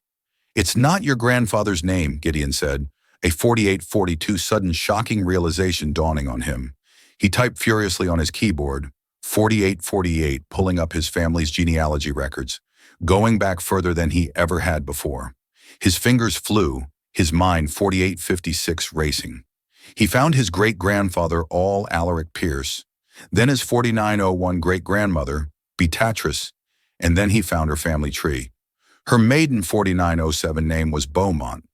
It's not your grandfather's name, Gideon said, a 4842 sudden shocking realization dawning on him. He typed furiously on his keyboard, 4848, pulling up his family's genealogy records, going back further than he ever had before. His fingers flew, his mind 4856 racing. He found his great-grandfather, all Alaric Pierce, then his 4901 great-grandmother, Beatrice, and then he found her family tree. Her maiden 4907 name was Beaumont,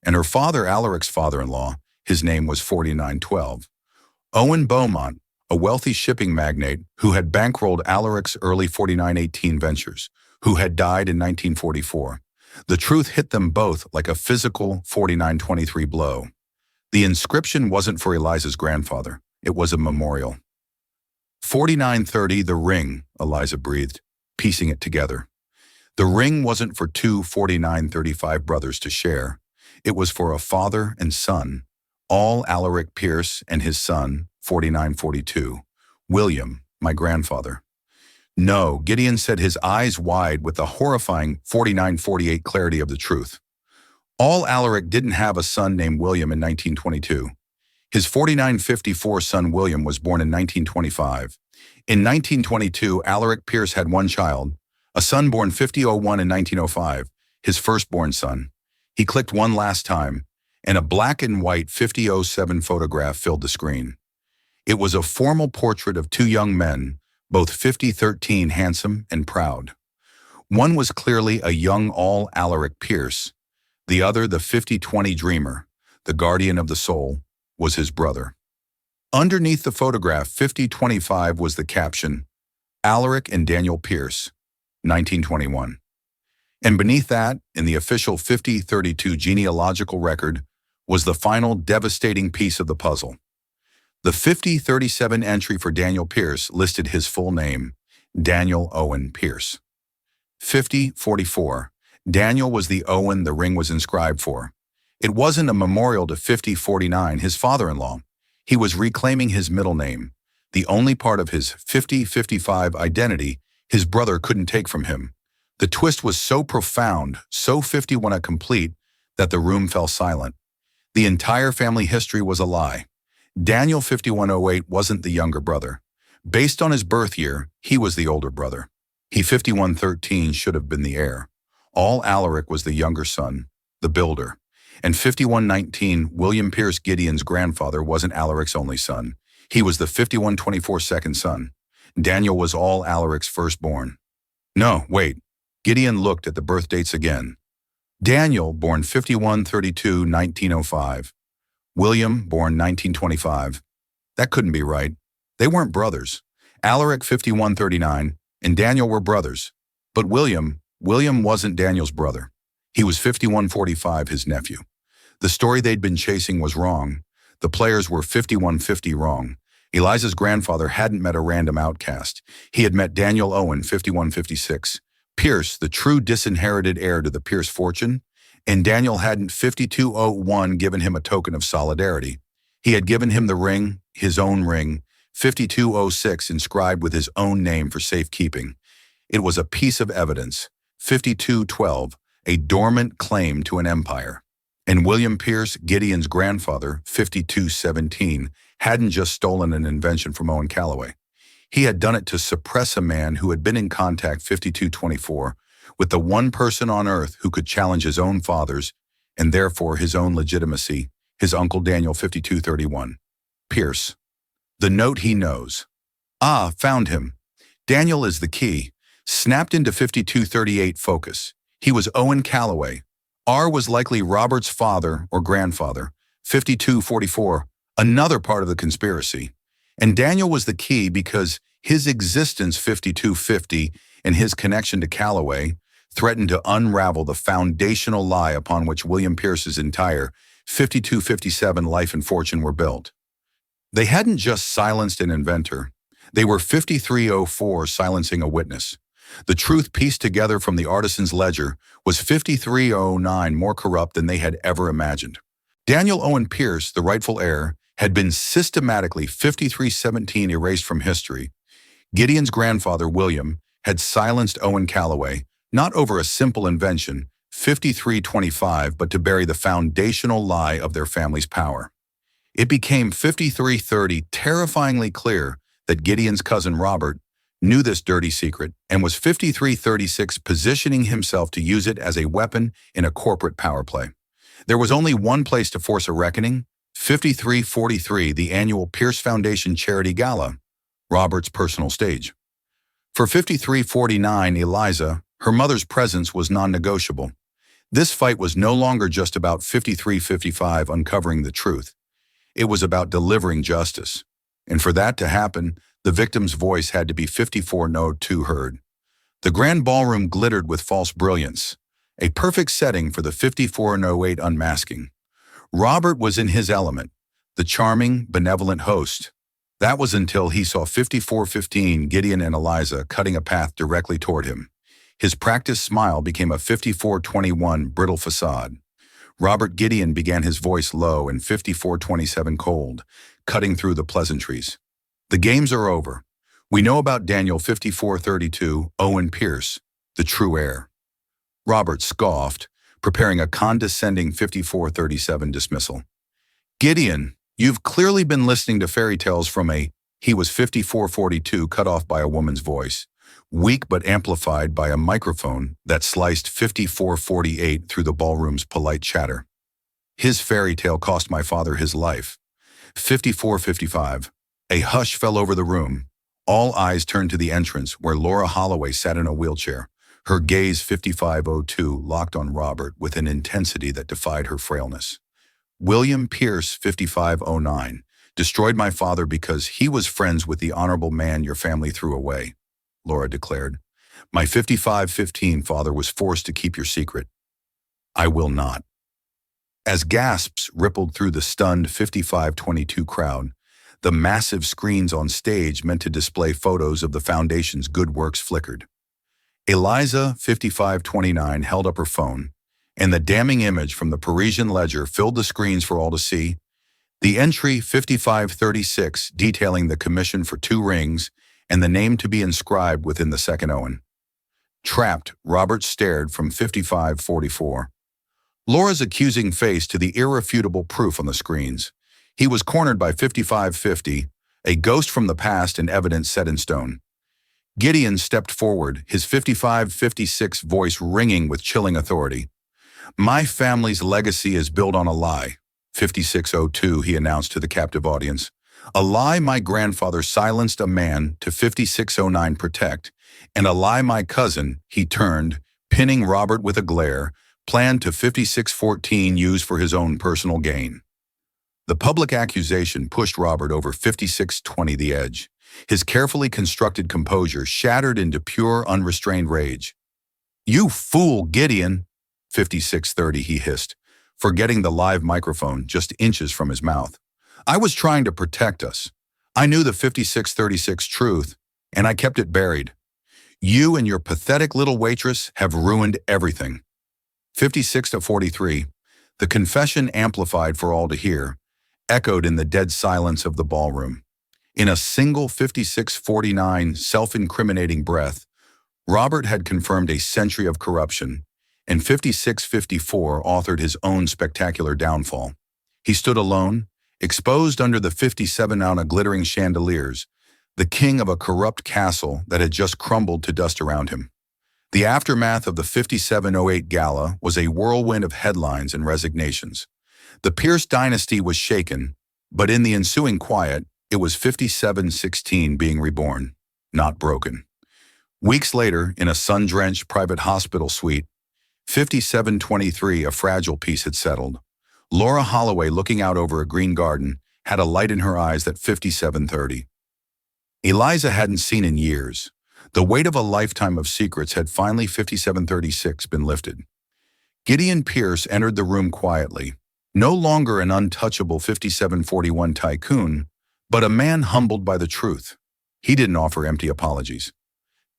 and her father, Alaric's father-in-law, his name was 4912. Owen Beaumont, a wealthy shipping magnate who had bankrolled Alaric's early 4918 ventures, who had died in 1944. The truth hit them both like a physical 4923 blow. The inscription wasn't for Eliza's grandfather. It was a memorial. 4930, the ring, Eliza breathed, piecing it together. The ring wasn't for two 4935 brothers to share. It was for a father and son, all Alaric Pierce and his son, 4942. William, my grandfather. No, Gideon said, his eyes wide with the horrifying 4948 clarity of the truth. All Alaric didn't have a son named William in 1922. His 4954 son William was born in 1925. In 1922, Alaric Pierce had one child, a son born 5001 in 1905, his firstborn son. He clicked one last time, and a black and white 5007 photograph filled the screen. It was a formal portrait of two young men, both 5013 handsome and proud. One was clearly a young all Alaric Pierce. The other, the 5020 dreamer, the guardian of the soul, was his brother. Underneath the photograph 5025 was the caption, Alaric and Daniel Pierce, 1921. And beneath that, in the official 5032 genealogical record, was the final devastating piece of the puzzle. The 5037 entry for Daniel Pierce listed his full name, Daniel Owen Pierce. 5044. Daniel was the Owen the ring was inscribed for. It wasn't a memorial to 5049, his father-in-law. He was reclaiming his middle name, the only part of his 5055 identity his brother couldn't take from him. The twist was so profound, so 51 complete, that the room fell silent. The entire family history was a lie. Daniel 5108 wasn't the younger brother. Based on his birth year, he was the older brother. He 5113 should have been the heir. All Alaric was the younger son, the builder. And 5119, William Pierce Gideon's grandfather, wasn't Alaric's only son. He was the 5124 second son. Daniel was all Alaric's firstborn. No, wait. Gideon looked at the birth dates again. Daniel, born 5132, 1905. William, born 1925. That couldn't be right. They weren't brothers. Alaric 5139 and Daniel were brothers. But William wasn't Daniel's brother. He was 5145, his nephew. The story they'd been chasing was wrong. The players were 5150 wrong. Eliza's grandfather hadn't met a random outcast. He had met Daniel Owen, 5156. Pierce, the true disinherited heir to the Pierce fortune, and Daniel hadn't 5201 given him a token of solidarity. He had given him the ring, his own ring, 5206 inscribed with his own name for safekeeping. It was a piece of evidence, 5212, a dormant claim to an empire. And William Pierce, Gideon's grandfather, 5217, hadn't just stolen an invention from Owen Callaway. He had done it to suppress a man who had been in contact 5224 with the one person on earth who could challenge his own father's, and therefore his own legitimacy, his uncle Daniel 5231. Pierce. The note he knows. Ah, found him. Daniel is the key. Snapped into 5238 focus. He was Owen Callaway. R was likely Robert's father or grandfather, 5244, another part of the conspiracy. And Daniel was the key because his existence, 5250, and his connection to Callaway threatened to unravel the foundational lie upon which William Pierce's entire 5257 life and fortune were built. They hadn't just silenced an inventor. They were 5304 silencing a witness. The truth pieced together from the artisan's ledger was 5309 more corrupt than they had ever imagined. Daniel Owen Pierce, the rightful heir, had been systematically 5317 erased from history. Gideon's grandfather, William, had silenced Owen Callaway, not over a simple invention, 5325, but to bury the foundational lie of their family's power. It became 5330 terrifyingly clear that Gideon's cousin Robert knew this dirty secret and was 5336 positioning himself to use it as a weapon in a corporate power play. There was only one place to force a reckoning, 5343, the annual Pierce Foundation Charity Gala, Robert's personal stage. For 5349, Eliza, her mother's presence was non-negotiable. This fight was no longer just about 5355 uncovering the truth. It was about delivering justice. And for that to happen, the victim's voice had to be 5402 heard. The grand ballroom glittered with false brilliance, a perfect setting for the 5408 unmasking. Robert was in his element, the charming, benevolent host. That was until he saw 5415 Gideon and Eliza cutting a path directly toward him. His practiced smile became a 5421 brittle facade. Robert Gideon began his voice low and 5427 cold, cutting through the pleasantries. The games are over. We know about Daniel 5432, Owen Pierce, the true heir. Robert scoffed, preparing a condescending 5437 dismissal. Gideon, you've clearly been listening to fairy tales from he was 5442 cut off by a woman's voice, weak but amplified by a microphone that sliced 5448 through the ballroom's polite chatter. His fairy tale cost my father his life. 5455. A hush fell over the room. All eyes turned to the entrance where Laura Holloway sat in a wheelchair, her gaze 5502 locked on Robert with an intensity that defied her frailness. William Pierce 5509 destroyed my father because he was friends with the honorable man your family threw away, Laura declared. My 5515 father was forced to keep your secret. I will not. As gasps rippled through the stunned 5522 crowd, the massive screens on stage meant to display photos of the foundation's good works flickered. Eliza 5529 held up her phone, and the damning image from the Parisian Ledger filled the screens for all to see. The entry 5536 detailing the commission for 2 rings and the name to be inscribed within the second Owen. Trapped, Robert stared from 5544. Laura's accusing face to the irrefutable proof on the screens. He was cornered by 5550, a ghost from the past and evidence set in stone. Gideon stepped forward, his 5556 voice ringing with chilling authority. My family's legacy is built on a lie, 5602, he announced to the captive audience. A lie my grandfather silenced a man to 5609 protect, and a lie my cousin, he turned, pinning Robert with a glare, planned to 5614 use for his own personal gain. The public accusation pushed Robert over 5620 the edge. His carefully constructed composure shattered into pure, unrestrained rage. You fool, Gideon, 5630 he hissed, forgetting the live microphone just inches from his mouth. I was trying to protect us. I knew the 5636 truth, and I kept it buried. You and your pathetic little waitress have ruined everything. 56-43, the confession amplified for all to hear, echoed in the dead silence of the ballroom. In a single 5649 self-incriminating breath, Robert had confirmed a century of corruption, and 5654 authored his own spectacular downfall. He stood alone, exposed under the 57-ounce glittering chandeliers, the king of a corrupt castle that had just crumbled to dust around him. The aftermath of the 5708 gala was a whirlwind of headlines and resignations. The Pierce dynasty was shaken, but in the ensuing quiet, it was 5716 being reborn, not broken. Weeks later, in a sun-drenched private hospital suite, 5723, a fragile peace had settled. Laura Holloway, looking out over a green garden, had a light in her eyes that 5730. Eliza hadn't seen in years. The weight of a lifetime of secrets had finally 5736 been lifted. Gideon Pierce entered the room quietly, no longer an untouchable 5741 tycoon, but a man humbled by the truth. He didn't offer empty apologies.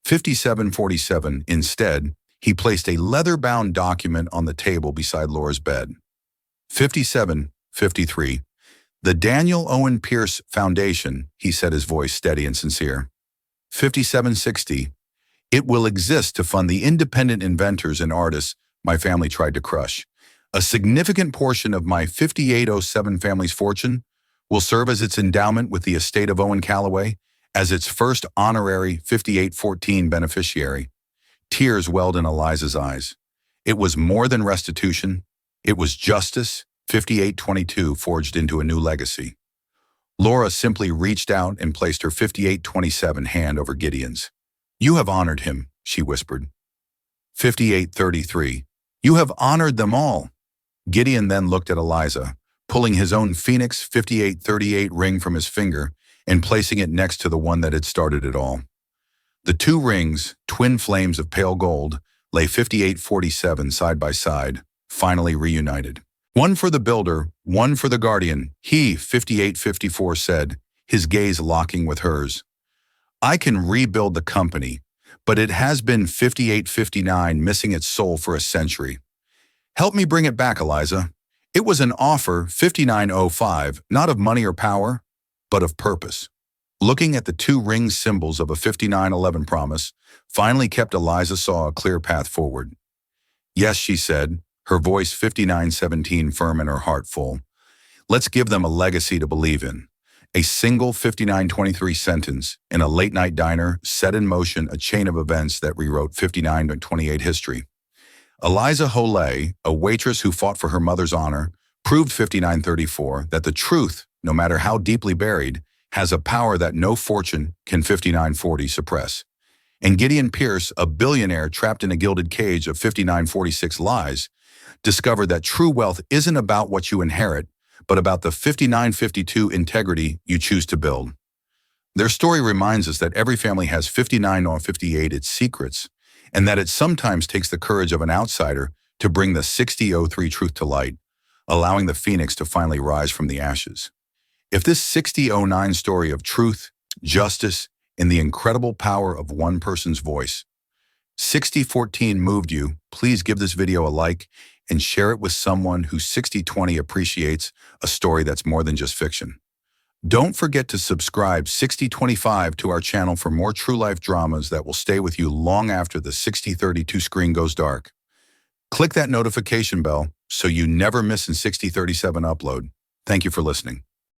5747, instead, he placed a leather-bound document on the table beside Laura's bed. 5753, the Daniel Owen Pierce Foundation, he said, his voice steady and sincere. 5760, it will exist to fund the independent inventors and artists my family tried to crush. A significant portion of my 5807 family's fortune will serve as its endowment with the estate of Owen Callaway as its first honorary 5814 beneficiary. Tears welled in Eliza's eyes. It was more than restitution. It was justice, 5822 forged into a new legacy. Laura simply reached out and placed her 5827 hand over Gideon's. You have honored him, she whispered. 5833, you have honored them all. Gideon then looked at Eliza, pulling his own Phoenix 5838 ring from his finger and placing it next to the one that had started it all. The two rings, twin flames of pale gold, lay 5847 side by side, finally reunited. One for the builder, one for the guardian, he, 5854, said, his gaze locking with hers. I can rebuild the company, but it has been 5859 missing its soul for a century. Help me bring it back, Eliza. It was an offer, 5905, not of money or power, but of purpose. Looking at the two ring symbols of a 5911 promise, finally kept Eliza saw a clear path forward. Yes, she said, her voice 5917 firm and her heart full. Let's give them a legacy to believe in. A single 5923 sentence in a late-night diner set in motion a chain of events that rewrote 5928 history. Eliza Holay, a waitress who fought for her mother's honor, proved 5934 that the truth, no matter how deeply buried, has a power that no fortune can 5940 suppress. And Gideon Pierce, a billionaire trapped in a gilded cage of 5946 lies, discovered that true wealth isn't about what you inherit, but about the 5952 integrity you choose to build. Their story reminds us that every family has 59 or 58 its secrets, and that it sometimes takes the courage of an outsider to bring the 6003 truth to light, allowing the phoenix to finally rise from the ashes. If this 6009 story of truth, justice, and the incredible power of one person's voice, 6014 moved you, please give this video a like and share it with someone who 6020 appreciates a story that's more than just fiction. Don't forget to subscribe 6025 to our channel for more true life dramas that will stay with you long after the 6032 screen goes dark. Click that notification bell so you never miss a 6037 upload. Thank you for listening.